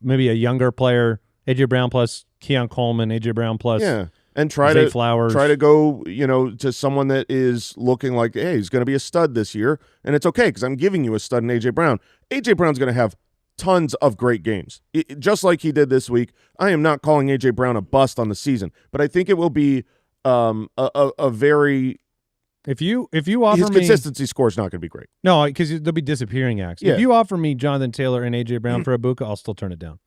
Speaker 2: maybe a younger player, A.J. Brown plus Keon Coleman, A.J. Brown plus
Speaker 3: and try
Speaker 2: Zay
Speaker 3: to
Speaker 2: Flowers.
Speaker 3: Try to go, to someone that is looking like, hey, he's going to be a stud this year, and it's okay because I'm giving you a stud in A.J. Brown. A.J. Brown's going to have tons of great games, just like he did this week. I am not calling A.J. Brown a bust on the season, but I think it will be a very
Speaker 2: If you offer
Speaker 3: his
Speaker 2: me
Speaker 3: consistency score is not going to be great.
Speaker 2: No, because there'll be disappearing acts.
Speaker 3: Yeah.
Speaker 2: If you offer me Jonathan Taylor and A.J. Brown for Ibuka, I'll still turn it down.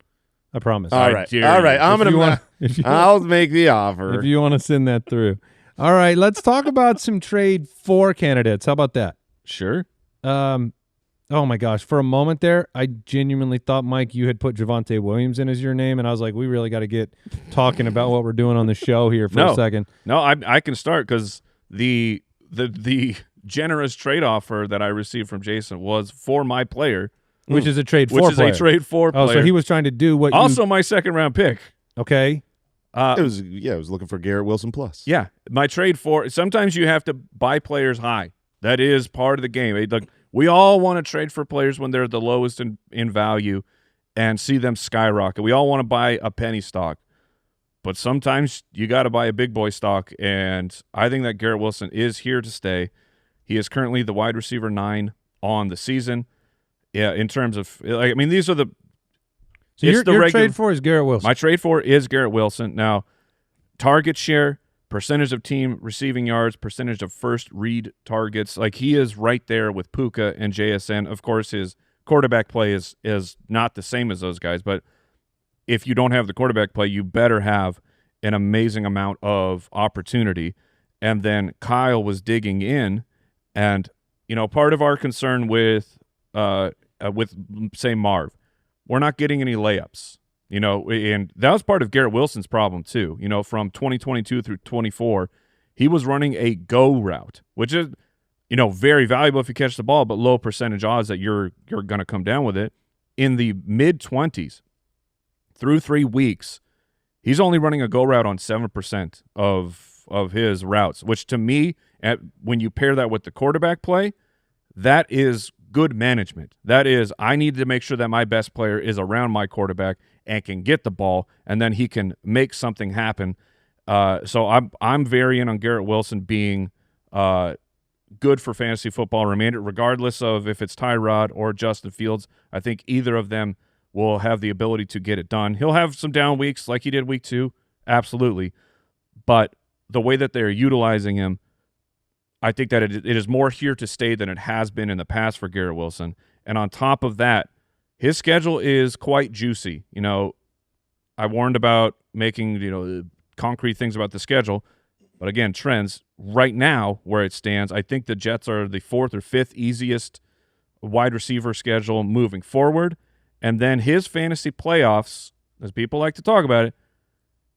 Speaker 2: I promise.
Speaker 3: All right. I'm gonna. I'll make the offer
Speaker 2: if you want to send that through. All right, let's talk about some trade for candidates. How about that?
Speaker 4: Sure.
Speaker 2: Oh my gosh! For a moment there, I genuinely thought, Mike, you had put Javonte Williams in as your name, and I was like, we really got to get talking about what we're doing on the show here for a second.
Speaker 4: No, I can start because the generous trade offer that I received from Jason was for my player,
Speaker 2: which is a trade for
Speaker 4: player.
Speaker 2: Which is a
Speaker 4: trade for player.
Speaker 2: Oh, so he was trying to do what
Speaker 4: also my second round pick.
Speaker 2: Okay.
Speaker 3: It was looking for Garrett Wilson plus.
Speaker 4: Yeah, my trade for sometimes you have to buy players high. That is part of the game. Like we all want to trade for players when they're the lowest in value and see them skyrocket. We all want to buy a penny stock. But sometimes you got to buy a big boy stock, and I think that Garrett Wilson is here to stay. He is currently the wide receiver 9 on the season. Yeah, in terms of these are the.
Speaker 2: So your trade for is Garrett Wilson.
Speaker 4: My trade for is Garrett Wilson. Now, target share, percentage of team receiving yards, percentage of first read targets. Like he is right there with Puka and JSN. Of course, his quarterback play is not the same as those guys, but if you don't have the quarterback play, you better have an amazing amount of opportunity. And then Kyle was digging in, and part of our concern with say Marv, we're not getting any layups. And that was part of Garrett Wilson's problem too. From 2022 through 24, he was running a go route, which is very valuable if you catch the ball, but low percentage odds that you're going to come down with it. In the mid-20s. Through 3 weeks, he's only running a go route on 7% of his routes, which to me, when you pair that with the quarterback play, that is good management. That is, I need to make sure that my best player is around my quarterback and can get the ball, and then he can make something happen. So I'm very in on Garrett Wilson being good for fantasy football, regardless of if it's Tyrod or Justin Fields. I think either of them will have the ability to get it done. He'll have some down weeks like he did week 2, absolutely. But the way that they're utilizing him, I think that it is more here to stay than it has been in the past for Garrett Wilson. And on top of that, his schedule is quite juicy. I warned about making, concrete things about the schedule. But again, trends right now where it stands, I think the Jets are the 4th or 5th easiest wide receiver schedule moving forward. And then his fantasy playoffs, as people like to talk about it,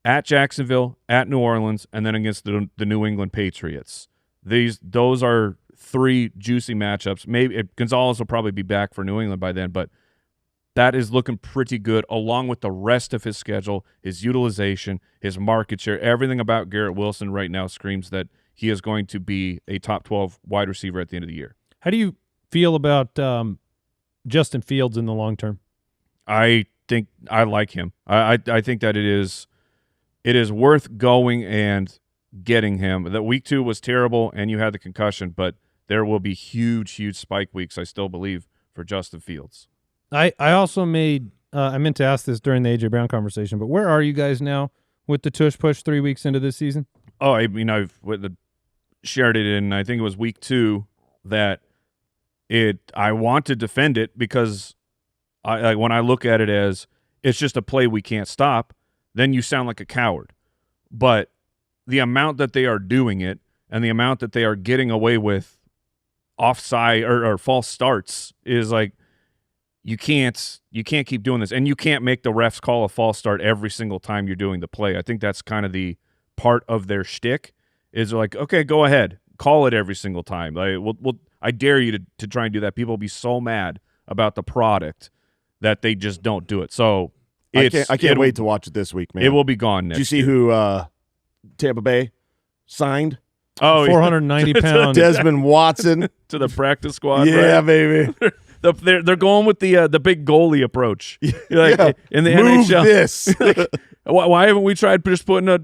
Speaker 4: at Jacksonville, at New Orleans, and then against the New England Patriots. Those are 3 juicy matchups. Maybe Gonzalez will probably be back for New England by then, but that is looking pretty good, along with the rest of his schedule, his utilization, his market share. Everything about Garrett Wilson right now screams that he is going to be a top 12 wide receiver at the end of the year.
Speaker 2: How do you feel about Justin Fields in the long term?
Speaker 4: I think I like him. I think that it is worth going and getting him. That week 2 was terrible, and you had the concussion, but there will be huge spike weeks, I still believe, for Justin Fields.
Speaker 2: I also made I meant to ask this during the A.J. Brown conversation, but where are you guys now with the tush push 3 weeks into this season?
Speaker 4: Oh, I mean, I've shared it in, I think it was week 2, that I want to defend it because when I look at it as it's just a play we can't stop, then you sound like a coward. But the amount that they are doing it and the amount that they are getting away with offside or false starts is like, you can't keep doing this, and you can't make the refs call a false start every single time you're doing the play. I think that's kind of the part of their shtick is like, okay, go ahead, call it every single time. Like, I dare you to try and do that. People will be so mad about the product that they just don't do it. So
Speaker 3: I can't wait to watch it this week, man.
Speaker 4: It will be gone next.
Speaker 3: Did you see who Tampa Bay signed?
Speaker 2: Oh, 490 pounds.
Speaker 3: Desmond Watson
Speaker 4: to the practice squad.
Speaker 3: Yeah,
Speaker 4: right?
Speaker 3: baby.
Speaker 4: They're going with the big goalie approach. Like,
Speaker 3: yeah.
Speaker 4: In the
Speaker 3: Move
Speaker 4: NHL.
Speaker 3: this.
Speaker 4: Like, why haven't we tried just putting a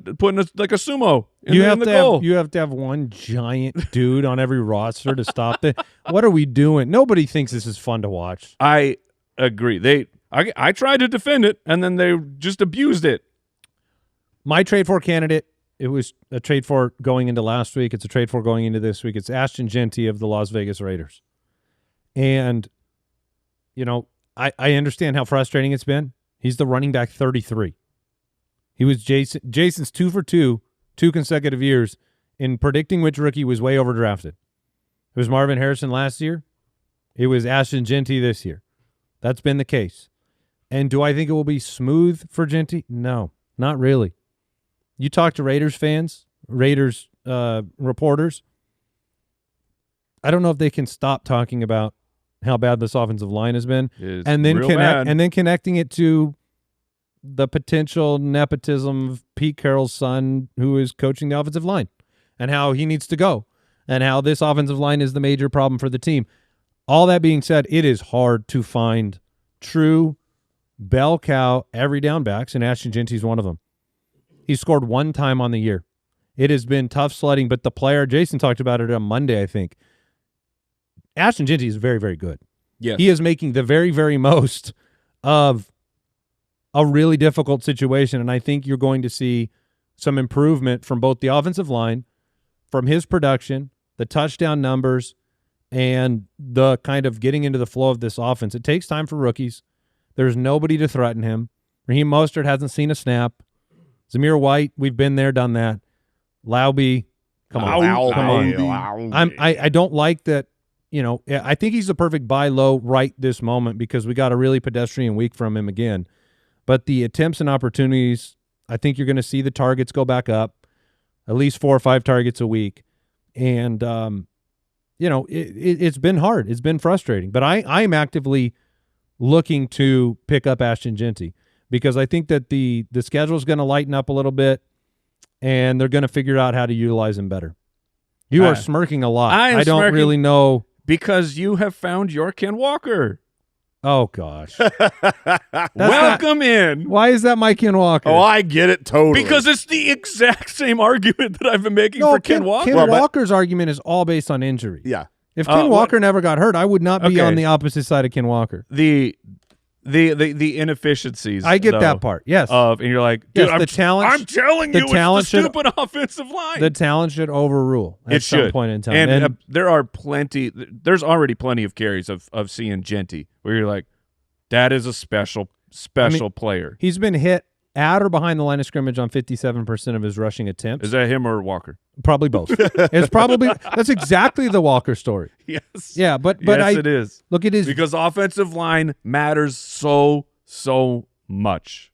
Speaker 4: like a sumo in the goal?
Speaker 2: You have to have one giant dude on every roster to stop it. What are we doing? Nobody thinks this is fun to watch.
Speaker 4: I agree. I tried to defend it, and then they just abused it.
Speaker 2: My trade for candidate, it was a trade for going into last week. It's a trade for going into this week. It's Ashton Jeanty of the Las Vegas Raiders. And you know, I understand how frustrating it's been. He's the running back 33. He was Jason's 2 for 2 consecutive years in predicting which rookie was way overdrafted. It was Marvin Harrison last year. It was Ashton Jeanty this year. That's been the case. And do I think it will be smooth for Jeanty? No, not really. You talk to Raiders fans, Raiders reporters, I don't know if they can stop talking about how bad this offensive line has been, and then connecting it to the potential nepotism of Pete Carroll's son, who is coaching the offensive line, and how he needs to go, and how this offensive line is the major problem for the team. All that being said, it is hard to find true bell cow every down backs, and Ashton Jeanty is one of them. He scored 1 time on the year. It has been tough sledding, but the player, Jason talked about it on Monday, I think. Ashton Jeanty is very, very good.
Speaker 4: Yes.
Speaker 2: He is making the very, very most of a really difficult situation, and I think you're going to see some improvement from both the offensive line, from his production, the touchdown numbers, and the kind of getting into the flow of this offense. It takes time for rookies. There's nobody to threaten him. Raheem Mostert hasn't seen a snap. Zamir White, we've been there, done that. Laube, come on. I don't like that. You know, I think he's the perfect buy low right this moment because we got a really pedestrian week from him again. But the attempts and opportunities, I think you're going to see the targets go back up, at least 4 or 5 targets a week. And, you know, it's been hard. It's been frustrating. But I'm actively looking to pick up Ashton Jeanty because I think that the schedule is going to lighten up a little bit and they're going to figure out how to utilize him better. You are smirking a lot. I don't really know.
Speaker 4: Because you have found your Ken Walker.
Speaker 2: Oh, gosh.
Speaker 4: Welcome in.
Speaker 2: Why is that my Ken Walker?
Speaker 3: Oh, I get it totally.
Speaker 4: Because it's the exact same argument that I've been making for Ken Walker.
Speaker 2: Ken Walker's argument is all based on injury.
Speaker 3: Yeah.
Speaker 2: If Ken Walker never got hurt, I would not be on the opposite side of Ken Walker.
Speaker 4: The inefficiencies.
Speaker 2: I get that part. Yes.
Speaker 4: And you're like, dude,
Speaker 2: yes, the talent.
Speaker 4: I'm telling you, it's the stupid offensive line.
Speaker 2: The talent should overrule at some point in time.
Speaker 4: And there are plenty. There's already plenty of carries of seeing Jeanty where you're like, that is a special player.
Speaker 2: He's been hit at or behind the line of scrimmage on 57% of his rushing attempts.
Speaker 4: Is that him or Walker?
Speaker 2: Probably both. That's exactly the Walker story.
Speaker 4: Yes.
Speaker 2: Yeah, but
Speaker 4: yes, it is.
Speaker 2: Look, it is
Speaker 4: because offensive line matters so much.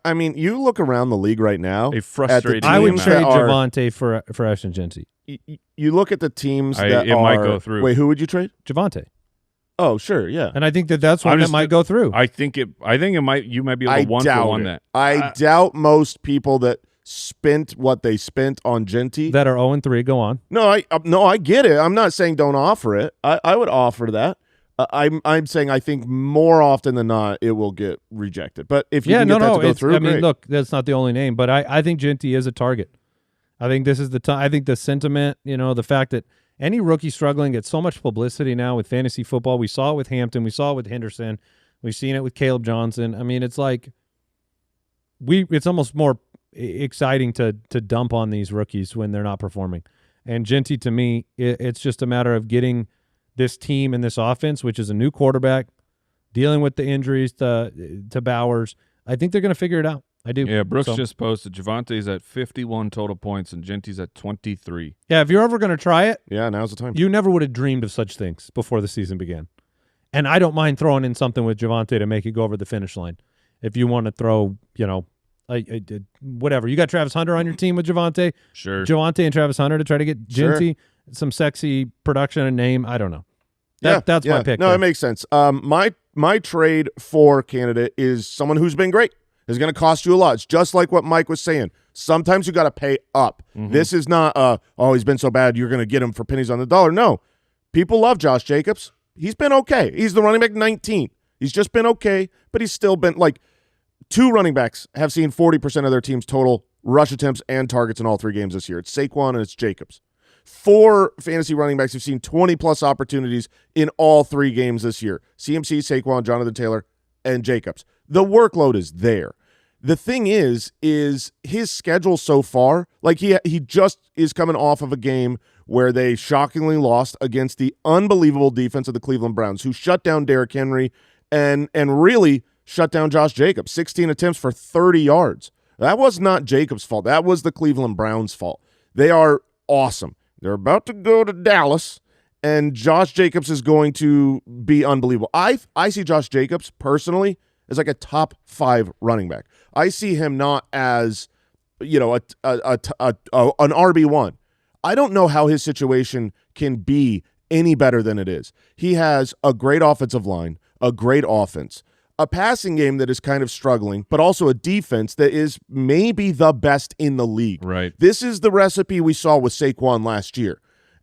Speaker 3: I mean, you look around the league right now.
Speaker 4: A frustrating.
Speaker 2: I would trade Javonte for Ashton Jeanty.
Speaker 3: You look at the teams that
Speaker 4: might go through.
Speaker 3: Wait, who would you trade?
Speaker 2: Javonte.
Speaker 3: Oh, sure, yeah.
Speaker 2: And I think that's one that might go through.
Speaker 4: I think it might. You might be able to one-for-one that.
Speaker 3: I doubt most people that spent what they spent on Jeanty
Speaker 2: that are 0-3 go on.
Speaker 3: No, I get it. I'm not saying don't offer it. I would offer that. I'm saying I think more often than not it will get rejected. But if you can get that to go through,
Speaker 2: I mean, look, that's not the only name, but I think Jeanty is a target. I think this is the time. I think the sentiment, the fact that any rookie struggling gets so much publicity now with fantasy football. We saw it with Hampton. We saw it with Henderson. We've seen it with Caleb Johnston. I mean, it's like it's almost more exciting to dump on these rookies when they're not performing. And Jeanty, to me, it's just a matter of getting this team and this offense, which is a new quarterback, dealing with the injuries to Bowers. I think they're going to figure it out. I do.
Speaker 4: Yeah, Brooks just posted Javonte's at 51 total points and Jeanty's at 23.
Speaker 2: Yeah, if you're ever going to try it,
Speaker 3: now's the time.
Speaker 2: You never would have dreamed of such things before the season began. And I don't mind throwing in something with Javonte to make it go over the finish line. If you want to throw, whatever. You got Travis Hunter on your team with Javonte.
Speaker 4: Sure.
Speaker 2: Javonte and Travis Hunter to try to get Jeanty some sexy production and name. I don't know. That's my pick.
Speaker 3: No,
Speaker 2: there.
Speaker 3: It makes sense. My trade for candidate is someone who's been great. It's going to cost you a lot. It's just like what Mike was saying. Sometimes you got to pay up. Mm-hmm. This is not, he's been so bad, you're going to get him for pennies on the dollar. No. People love Josh Jacobs. He's been okay. He's the running back 19. He's just been okay, but he's still been like 2 running backs have seen 40% of their team's total rush attempts and targets in all 3 games this year. It's Saquon and it's Jacobs. 4 fantasy running backs have seen 20-plus opportunities in all 3 games this year. CMC, Saquon, Jonathan Taylor, and Jacobs. The workload is there. The thing is his schedule so far, like he just is coming off of a game where they shockingly lost against the unbelievable defense of the Cleveland Browns, who shut down Derrick Henry and really shut down Josh Jacobs. 16 attempts for 30 yards. That was not Jacobs' fault. That was the Cleveland Browns' fault. They are awesome. They're about to go to Dallas, and Josh Jacobs is going to be unbelievable. I see Josh Jacobs personally as like a top 5 running back. I see him not as, an RB1. I don't know how his situation can be any better than it is. He has a great offensive line, a great offense, a passing game that is kind of struggling, but also a defense that is maybe the best in the league.
Speaker 4: Right.
Speaker 3: This is the recipe we saw with Saquon last year.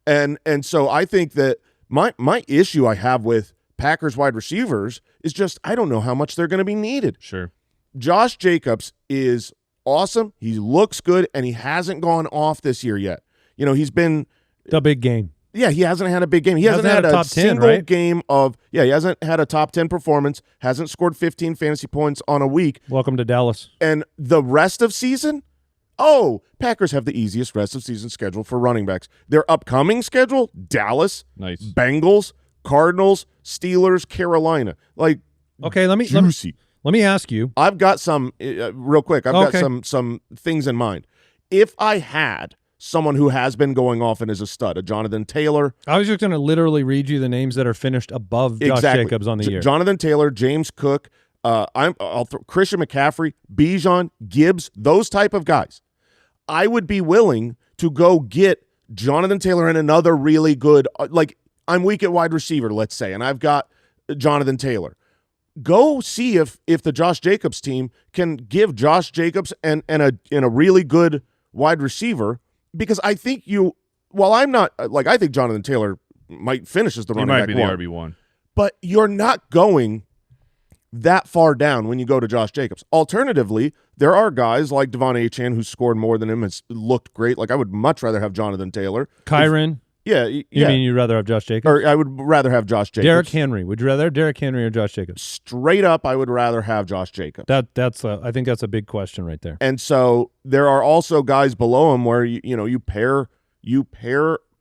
Speaker 3: And so I think that my issue I have with Packers wide receivers is just I don't know how much they're going to be needed.
Speaker 4: Sure.
Speaker 3: Josh Jacobs is awesome. He looks good, and he hasn't gone off this year yet. He's been
Speaker 2: the big game.
Speaker 3: Yeah, he hasn't had a big game. He hasn't had a
Speaker 2: top 10,
Speaker 3: single
Speaker 2: right?
Speaker 3: game of – he hasn't had a top 10 performance, hasn't scored 15 fantasy points on a week.
Speaker 2: Welcome to Dallas.
Speaker 3: And the rest of season, Packers have the easiest rest of season schedule for running backs. Their upcoming schedule, Dallas,
Speaker 4: nice.
Speaker 3: Bengals, Cardinals, Steelers, Carolina. Like,
Speaker 2: okay, let me ask you.
Speaker 3: I've got some real quick. I've got some things in mind. If I had someone who has been going off and is a stud, a Jonathan Taylor.
Speaker 2: I was just going to literally read you the names that are finished above Josh Jacobs on the year.
Speaker 3: Jonathan Taylor, James Cook, I'll throw Christian McCaffrey, Bijan, Gibbs, those type of guys. I would be willing to go get Jonathan Taylor and another really good, I'm weak at wide receiver, let's say, and I've got Jonathan Taylor. Go see if the Josh Jacobs team can give Josh Jacobs and a really good wide receiver, because I think I think Jonathan Taylor might finish as the running back.
Speaker 4: He might be the RB1.
Speaker 3: But you're not going that far down when you go to Josh Jacobs. Alternatively, there are guys like Devon Achane who scored more than him, has looked great. Like, I would much rather have Jonathan Taylor.
Speaker 2: Kyron.
Speaker 3: You
Speaker 2: mean you'd rather have Josh Jacobs?
Speaker 3: Or I would rather have Josh Jacobs.
Speaker 2: Derrick Henry. Would you rather have Derrick Henry or Josh Jacobs?
Speaker 3: Straight up, I would rather have Josh Jacobs.
Speaker 2: I think that's a big question right there.
Speaker 3: And so there are also guys below him where you pair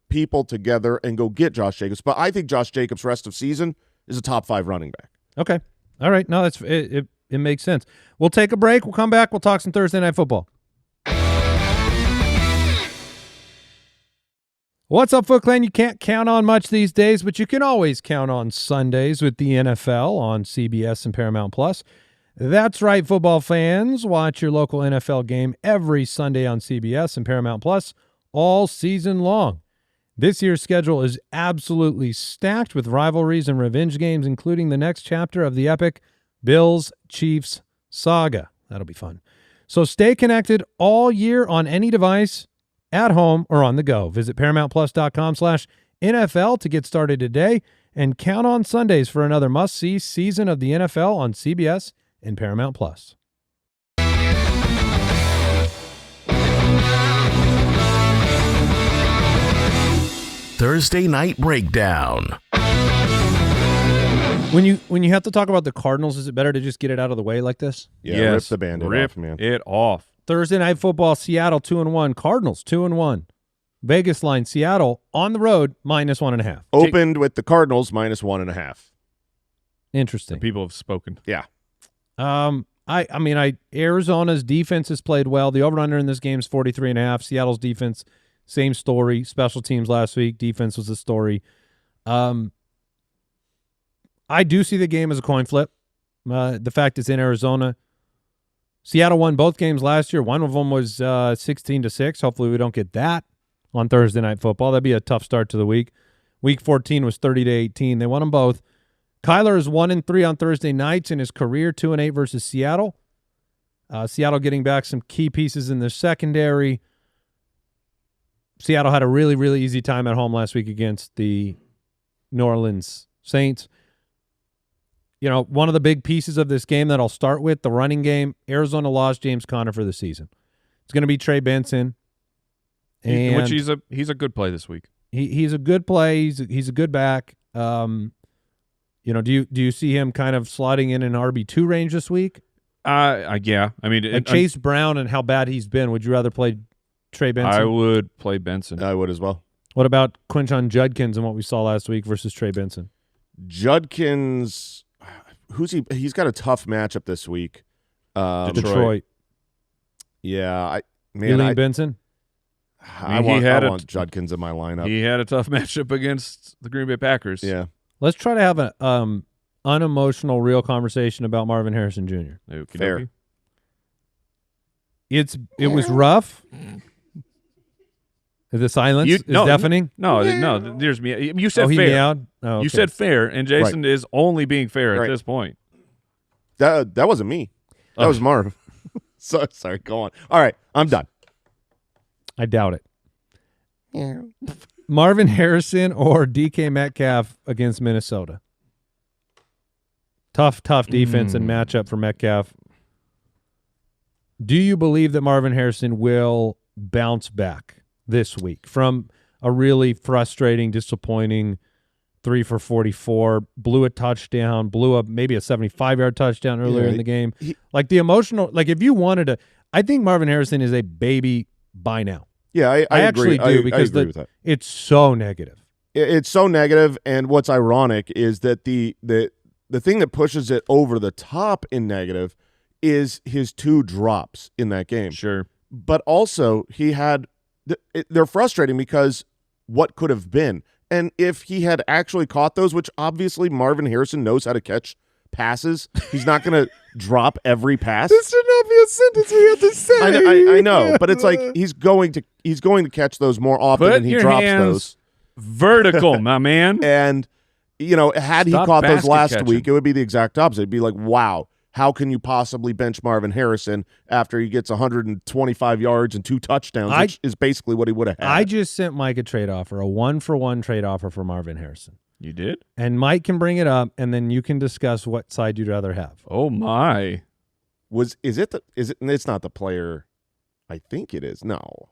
Speaker 3: people together and go get Josh Jacobs. But I think Josh Jacobs' rest of season is a top 5 running back.
Speaker 2: Okay. All right. No, it makes sense. We'll take a break. We'll come back. We'll talk some Thursday Night Football. What's up, Foot Clan? You can't count on much these days, but you can always count on Sundays with the NFL on CBS and Paramount Plus. That's right, football fans. Watch your local NFL game every Sunday on CBS and Paramount Plus all season long. This year's schedule is absolutely stacked with rivalries and revenge games, including the next chapter of the epic Bills-Chiefs saga. That'll be fun. So stay connected all year on any device, at home or on the go. Visit ParamountPlus.com/NFL to get started today and count on Sundays for another must-see season of the NFL on CBS and Paramount Plus.
Speaker 1: Thursday Night Breakdown.
Speaker 2: When you have to talk about the Cardinals, is it better to just get it out of the way like this?
Speaker 3: Yeah,
Speaker 4: Yes.
Speaker 3: rip the Band-Aid
Speaker 4: Rip
Speaker 3: off, man.
Speaker 4: it off.
Speaker 2: Thursday Night Football, Seattle 2-1, Cardinals 2-1. Vegas line, Seattle on the road -1.5.
Speaker 3: Opened with the Cardinals -1.5.
Speaker 2: Interesting.
Speaker 4: People have spoken.
Speaker 3: Yeah.
Speaker 2: Arizona's defense has played well. The over-under in this game is 43.5. Seattle's defense, same story. Special teams last week, defense was the story. I do see the game as a coin flip. The fact it's in Arizona. Seattle won both games last year. One of them was 16-6. Hopefully we don't get that on Thursday Night Football. That'd be a tough start to the week. Week 14 was 30-18. They won them both. Kyler is 1-3 on Thursday nights in his career, 2-8 versus Seattle. Seattle getting back some key pieces in their secondary. Seattle had a really, really easy time at home last week against the New Orleans Saints. You know, one of the big pieces of this game that I'll start with, the running game, Arizona lost James Conner for the season. It's going to be Trey Benson. And
Speaker 4: Which he's a good play this week.
Speaker 2: He's a good play. He's a good back. Do you see him kind of slotting in an RB2 range this week?
Speaker 4: Yeah. I mean,
Speaker 2: Chase Brown and how bad he's been. Would you rather play Trey Benson?
Speaker 4: I would play Benson.
Speaker 3: I would as well.
Speaker 2: What about Quentin Judkins and what we saw last week versus Trey Benson?
Speaker 3: Judkins, who's he? He's got a tough matchup this week.
Speaker 2: Detroit.
Speaker 3: Yeah,
Speaker 2: Benson.
Speaker 3: I want Judkins in my lineup.
Speaker 4: He had a tough matchup against the Green Bay Packers.
Speaker 3: Yeah.
Speaker 2: Let's try to have an unemotional, real conversation about Marvin Harrison Jr.
Speaker 3: Fair.
Speaker 2: It was rough. The silence is deafening.
Speaker 4: No. There's me. You said
Speaker 2: he
Speaker 4: fair.
Speaker 2: meowed? Oh, okay.
Speaker 4: You said fair, and Jason is only being fair at this point.
Speaker 3: That wasn't me. That was Marv. Sorry. Go on. All right, I'm done.
Speaker 2: I doubt it. Yeah. Marvin Harrison or DK Metcalf against Minnesota. Tough defense and matchup for Metcalf. Do you believe that Marvin Harrison will bounce back this week from a really frustrating, disappointing 3 for 44, blew a touchdown, blew up maybe a 75-yard touchdown earlier in the game? If you wanted to, I think Marvin Harrison is a baby by now.
Speaker 3: Yeah, I
Speaker 2: actually
Speaker 3: agree.
Speaker 2: do because
Speaker 3: I agree with that.
Speaker 2: It's so negative.
Speaker 3: It's so negative, and what's ironic is that the thing that pushes it over the top in negative is his 2 drops in that game.
Speaker 4: Sure.
Speaker 3: But also he had they're frustrating because what could have been. And if he had actually caught those, which obviously Marvin Harrison knows how to catch passes, he's not going to drop every pass.
Speaker 2: This should not be a sentence we have to say.
Speaker 3: I know, but it's like he's going to catch those more often than he drops those.
Speaker 4: Vertical, my man.
Speaker 3: And had he caught those last week, it would be the exact opposite. It'd be like, wow, how can you possibly bench Marvin Harrison after he gets 125 yards and 2 touchdowns, which is basically what he would have had.
Speaker 2: I just sent Mike a trade offer, a 1-for-1 trade offer for Marvin Harrison.
Speaker 4: You did?
Speaker 2: And Mike can bring it up, and then you can discuss what side you'd rather have.
Speaker 4: Oh my!
Speaker 3: It's not the player? I think it is. No,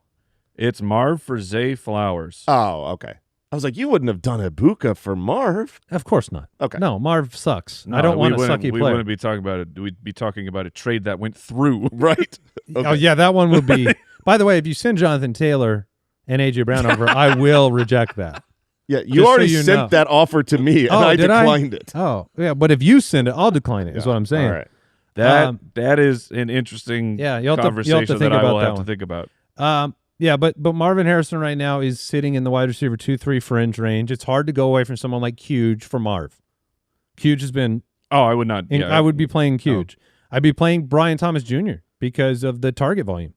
Speaker 4: it's Marv for Zay Flowers.
Speaker 3: Oh, okay. I was like, you wouldn't have done Ibuka for Marv.
Speaker 2: Of course not.
Speaker 3: Okay.
Speaker 2: No, Marv sucks. I don't want a sucky player.
Speaker 4: We wouldn't be talking about it. We'd be talking about a trade that went through.
Speaker 3: Right.
Speaker 2: Okay. Oh, yeah, that one would be. By the way, if you send Jonathan Taylor and A.J. Brown over, I will reject that.
Speaker 3: Yeah, you already sent that offer to me, and I declined it.
Speaker 2: Oh, yeah, but if you send it, I'll decline it, is what I'm saying.
Speaker 3: All right.
Speaker 4: That is an interesting conversation that I will have to think about.
Speaker 2: Yeah, but Marvin Harrison right now is sitting in the wide receiver 2-3 fringe range. It's hard to go away from someone like Huge for Marv. Huge has been.
Speaker 4: Oh, I would not.
Speaker 2: I would be playing Huge. I'd be playing Brian Thomas Jr. because of the target volume.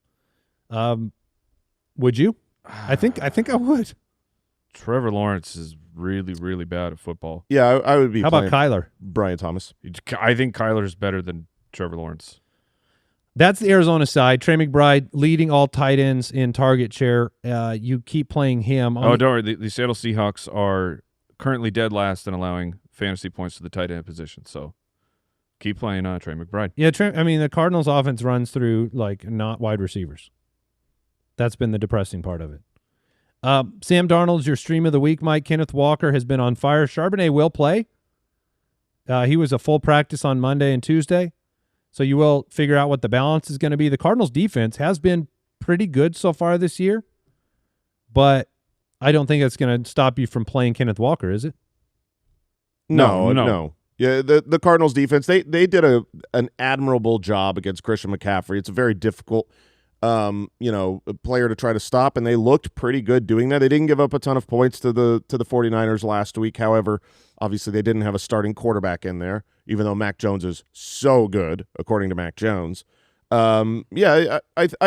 Speaker 2: Would you? I think I would.
Speaker 4: Trevor Lawrence is really, really bad at football.
Speaker 3: Yeah, I would be.
Speaker 2: How about Kyler?
Speaker 3: Brian Thomas.
Speaker 4: I think Kyler is better than Trevor Lawrence.
Speaker 2: That's the Arizona side. Trey McBride leading all tight ends in target share. You keep playing him.
Speaker 4: Don't worry. The Seattle Seahawks are currently dead last in allowing fantasy points to the tight end position. So keep playing Trey McBride.
Speaker 2: Yeah, the Cardinals offense runs through not wide receivers. That's been the depressing part of it. Sam Darnold's your stream of the week, Mike. Kenneth Walker has been on fire. Charbonnet will play. He was a full practice on Monday and Tuesday, so you will figure out what the balance is going to be. The Cardinals' defense has been pretty good so far this year, but I don't think it's going to stop you from playing Kenneth Walker, is it?
Speaker 3: No. Yeah, the Cardinals defense, they did an admirable job against Christian McCaffrey. It's a very difficult player to try to stop, and they looked pretty good doing that. They didn't give up a ton of points to the 49ers last week. However, obviously they didn't have a starting quarterback in there, even though Mac Jones is so good, according to Mac Jones. I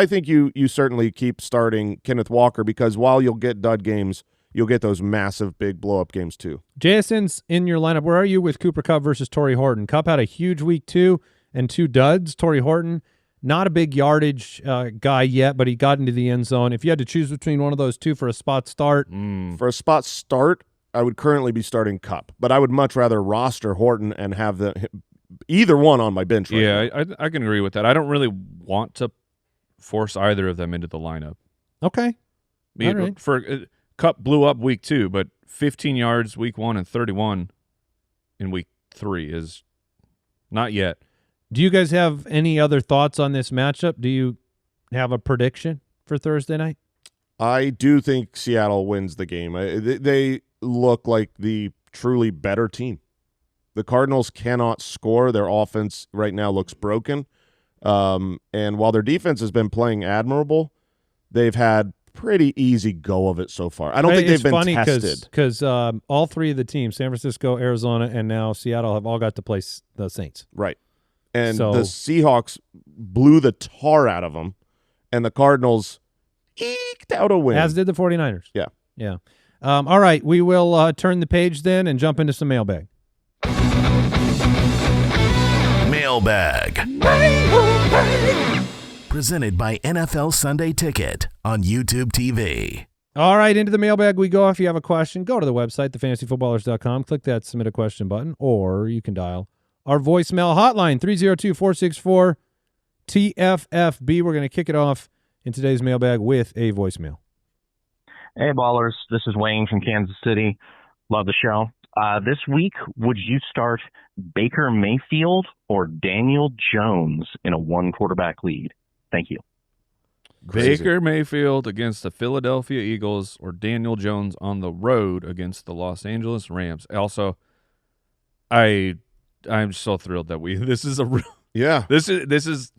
Speaker 3: think you certainly keep starting Kenneth Walker, because while you'll get dud games, you'll get those massive, big blow-up games too.
Speaker 2: JSN's in your lineup. Where are you with Cooper Kupp versus Torrey Horton? Kupp had a huge week 2 and 2 duds. Torrey Horton, not a big yardage guy yet, but he got into the end zone. If you had to choose between one of those two for a spot start.
Speaker 3: For a spot start, I would currently be starting Kupp, but I would much rather roster Horton and have either one on my bench right now.
Speaker 4: I can agree with that. I don't really want to force either of them into the lineup.
Speaker 2: Okay. All right.
Speaker 4: Kupp blew up week 2, but 15 yards week 1 and 31 in week 3 is not yet.
Speaker 2: Do you guys have any other thoughts on this matchup? Do you have a prediction for Thursday night?
Speaker 3: I do think Seattle wins the game. They look like the truly better team. The Cardinals cannot score. Their offense right now looks broken. And while their defense has been playing admirable, they've had pretty easy go of it so far. I don't think they've been tested.
Speaker 2: Because all three of the teams, San Francisco, Arizona, and now Seattle, have all got to play the Saints.
Speaker 3: Right. And the Seahawks blew the tar out of them, and the Cardinals eked out a win.
Speaker 2: As did the 49ers.
Speaker 3: Yeah.
Speaker 2: Yeah. All right, we will turn the page then and jump into some mailbag.
Speaker 1: Mailbag. Presented by NFL Sunday Ticket on YouTube TV.
Speaker 2: All right, into the mailbag we go. If you have a question, go to the website, thefantasyfootballers.com, click that submit a question button, or you can dial our voicemail hotline, 302-464-TFFB. We're going to kick it off in today's mailbag with a voicemail.
Speaker 6: Hey, ballers. This is Wayne from Kansas City. Love the show. This week, would you start Baker Mayfield or Daniel Jones in a one-quarterback league? Thank you.
Speaker 3: Crazy.
Speaker 4: Baker Mayfield against the Philadelphia Eagles or Daniel Jones on the road against the Los Angeles Rams. Also, I'm so thrilled that this is a real this is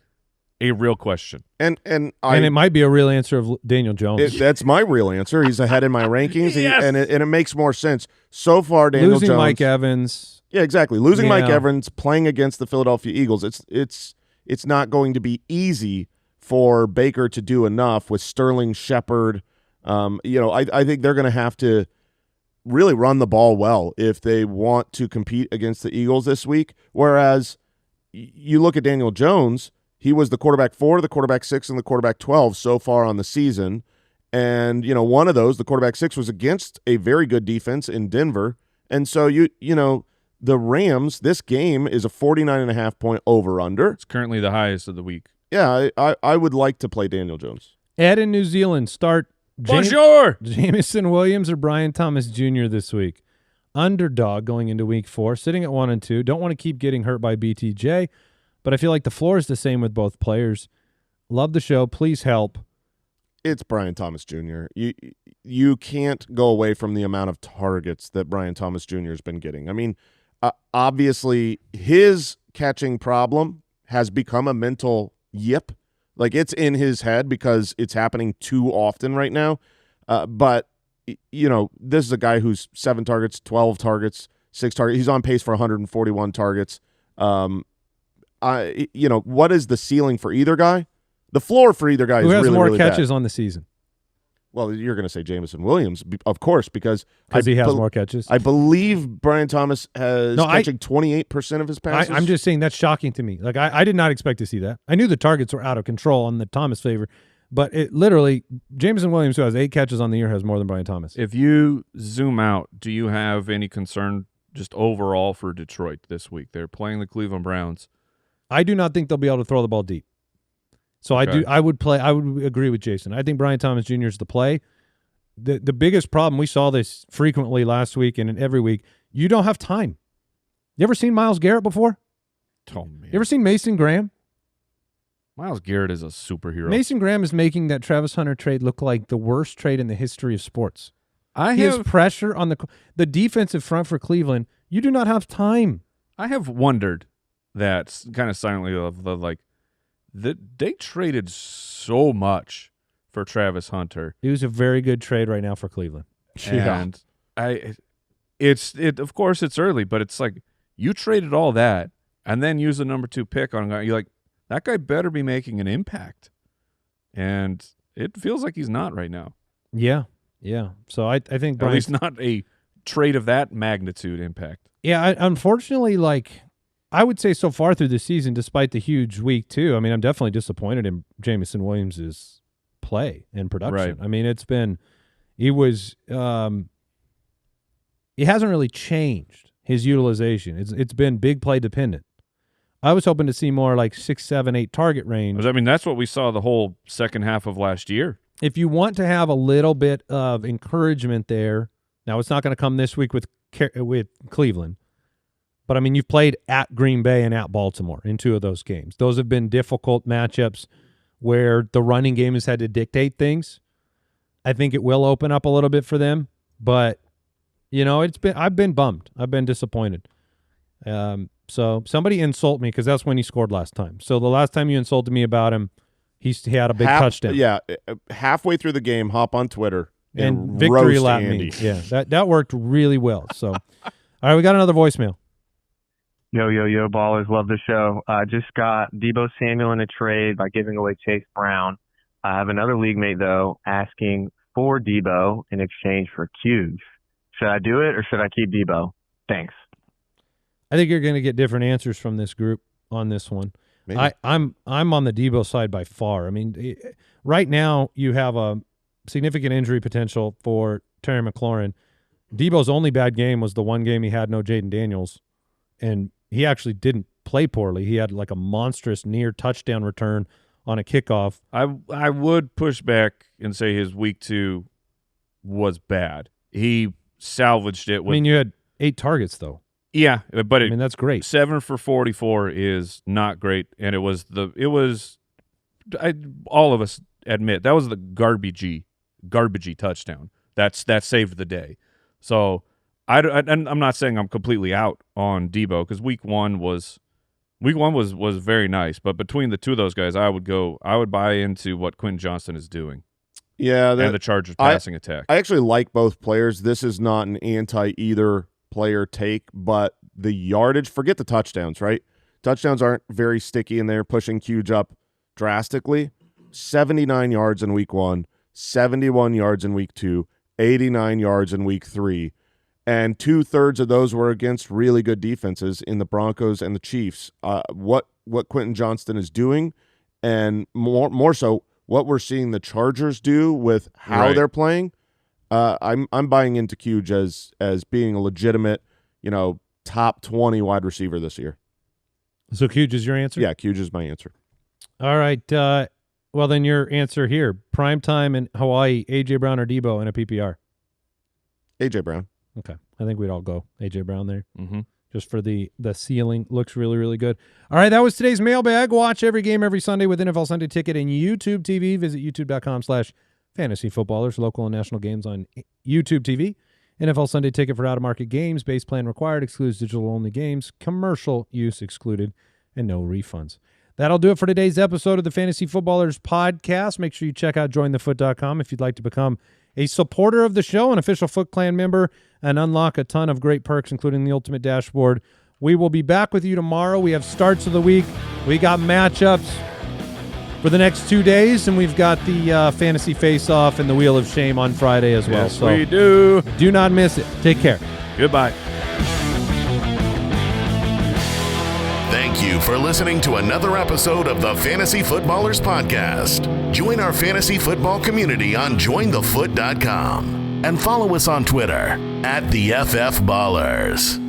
Speaker 4: a real question.
Speaker 2: And it might be a real answer of Daniel Jones.
Speaker 3: That's my real answer. He's ahead in my rankings,
Speaker 4: Yes.
Speaker 3: and it makes more sense. So far, Daniel
Speaker 2: Losing
Speaker 3: Jones.
Speaker 2: Mike Evans.
Speaker 3: Yeah, exactly. Losing Mike Evans, playing against the Philadelphia Eagles, it's not going to be easy for Baker to do enough with Sterling Shepard. I think they're going to have to really run the ball well if they want to compete against the Eagles this week. Whereas you look at Daniel Jones, he was the quarterback 4, the quarterback 6, and the quarterback 12 so far on the season. And, one of those, the quarterback 6, was against a very good defense in Denver. And so, the Rams, this game is a 49.5-point over-under.
Speaker 4: It's currently the highest of the week.
Speaker 3: Yeah, I would like to play Daniel Jones.
Speaker 2: Ed in New Zealand, start
Speaker 4: Bonjour!
Speaker 2: Jameson Williams or Brian Thomas Jr. this week. Underdog going into week 4, sitting at 1-2. Don't want to keep getting hurt by BTJ, but I feel like the floor is the same with both players. Love the show. Please help.
Speaker 3: It's Brian Thomas Jr. You can't go away from the amount of targets that Brian Thomas Jr. has been getting. I mean, obviously his catching problem has become a mental yip. Like, it's in his head because it's happening too often right now. But, this is a guy who's 7 targets, 12 targets, 6 targets. He's on pace for 141 targets. What is the ceiling for either guy? The floor for either guy is really,
Speaker 2: more
Speaker 3: really
Speaker 2: catches
Speaker 3: bad.
Speaker 2: On the season?
Speaker 3: Well, you're going to say Jameson Williams, of course, because
Speaker 2: he has more catches.
Speaker 3: I believe Brian Thomas has catching 28% of his passes.
Speaker 2: I'm just saying that's shocking to me. Like, I did not expect to see that. I knew the targets were out of control on the Thomas favor, but it literally, Jameson Williams, who has 8 catches on the year, has more than Brian Thomas.
Speaker 4: If you zoom out, do you have any concern just overall for Detroit this week? They're playing the Cleveland Browns.
Speaker 2: I do not think they'll be able to throw the ball deep. So
Speaker 4: okay.
Speaker 2: I would agree with Jason. I think Brian Thomas Jr. is the play. The biggest problem, we saw this frequently last week and every week, you don't have time. You ever seen Myles Garrett before?
Speaker 4: Oh, man.
Speaker 2: You ever seen Mason Graham?
Speaker 4: Myles Garrett is a superhero.
Speaker 2: Mason Graham is making that Travis Hunter trade look like the worst trade in the history of sports.
Speaker 4: He
Speaker 2: has pressure on the defensive front for Cleveland. You do not have time.
Speaker 4: I have wondered that kind of silently they traded so much for Travis Hunter.
Speaker 2: It was a very good trade right now for Cleveland.
Speaker 4: And of course it's early, but it's like you traded all that and then use the number 2 pick on a guy. You're like, that guy better be making an impact. And it feels like he's not right now.
Speaker 2: Yeah. So I think
Speaker 4: at least not a trade of that magnitude impact.
Speaker 2: Yeah, unfortunately, I would say so far through the season, despite the huge week 2, I mean, I'm definitely disappointed in Jameson Williams' play and production.
Speaker 4: Right.
Speaker 2: I mean, it hasn't really changed his utilization. It's been big play dependent. I was hoping to see more like 6, 7, 8 target range.
Speaker 4: I mean, that's what we saw the whole second half of last year.
Speaker 2: If you want to have a little bit of encouragement there, now it's not going to come this week with Cleveland, but I mean, you've played at Green Bay and at Baltimore in 2 of those games. Those have been difficult matchups where the running game has had to dictate things. I think it will open up a little bit for them, but I've been bummed. I've been disappointed. So somebody insult me because that's when he scored last time. So the last time you insulted me about him, he had a big touchdown.
Speaker 3: Yeah, halfway through the game, hop on Twitter
Speaker 2: and victory lap
Speaker 3: Andy.
Speaker 2: me. Yeah, that worked really well. So, all right, we got another voicemail.
Speaker 7: Yo, ballers, love the show. I just got Deebo Samuel in a trade by giving away Chase Brown. I have another league mate, though, asking for Deebo in exchange for Q's. Should I do it or should I keep Deebo? Thanks.
Speaker 2: I think you're going to get different answers from this group on this one. Maybe. I'm on the Deebo side by far. I mean, right now you have a significant injury potential for Terry McLaurin. Deebo's only bad game was the one game he had no Jaden Daniels, and he actually didn't play poorly. He had like a monstrous near touchdown return on a kickoff.
Speaker 4: I would push back and say his week 2 was bad. He salvaged it.
Speaker 2: You had 8 targets though.
Speaker 4: Yeah, but
Speaker 2: that's great.
Speaker 4: 7 for 44 is not great, and all of us admit that was the garbagey touchdown. That saved the day. So I'm not saying I'm completely out on Deebo because week one was very nice, but between the two of those guys, I would buy into what Quentin Johnston is doing.
Speaker 3: Yeah,
Speaker 4: and the Chargers passing attack.
Speaker 3: I actually like both players. This is not an anti-either player take, but the yardage, forget the touchdowns, right? Touchdowns aren't very sticky, and they're pushing Huge up drastically. 79 yards in week 1, 71 yards in week 2, 89 yards in week 3, and 2/3 of those were against really good defenses in the Broncos and the Chiefs. What Quentin Johnston is doing, and more so what we're seeing the Chargers do with how they're playing, I'm buying into Huge as being a legitimate, top 20 wide receiver this year.
Speaker 2: So Huge is your answer?
Speaker 3: Yeah, Huge is my answer.
Speaker 2: All right. Well, then your answer here: primetime in Hawaii, A.J. Brown or Deebo in a PPR?
Speaker 3: A.J. Brown.
Speaker 2: Okay, I think we'd all go A.J. Brown there.
Speaker 4: Mm-hmm.
Speaker 2: Just for the ceiling. Looks really, really good. All right, that was today's mailbag. Watch every game every Sunday with NFL Sunday Ticket and YouTube TV. Visit youtube.com/fantasyfootballers. Local and national games on YouTube TV. NFL Sunday Ticket for out-of-market games. Base plan required. Excludes digital-only games. Commercial use excluded. And no refunds. That'll do it for today's episode of the Fantasy Footballers podcast. Make sure you check out jointhefoot.com if you'd like to become a supporter of the show, an official Foot Clan member, and unlock a ton of great perks, including the Ultimate Dashboard. We will be back with you tomorrow. We have starts of the week. We got matchups for the next 2 days, and we've got the Fantasy Face-Off and the Wheel of Shame on Friday as well.
Speaker 4: Yes, so we do.
Speaker 2: Do not miss it. Take care.
Speaker 4: Goodbye.
Speaker 1: Thank you for listening to another episode of the Fantasy Footballers Podcast. Join our fantasy football community on jointhefoot.com and follow us on Twitter @TheFFBallers.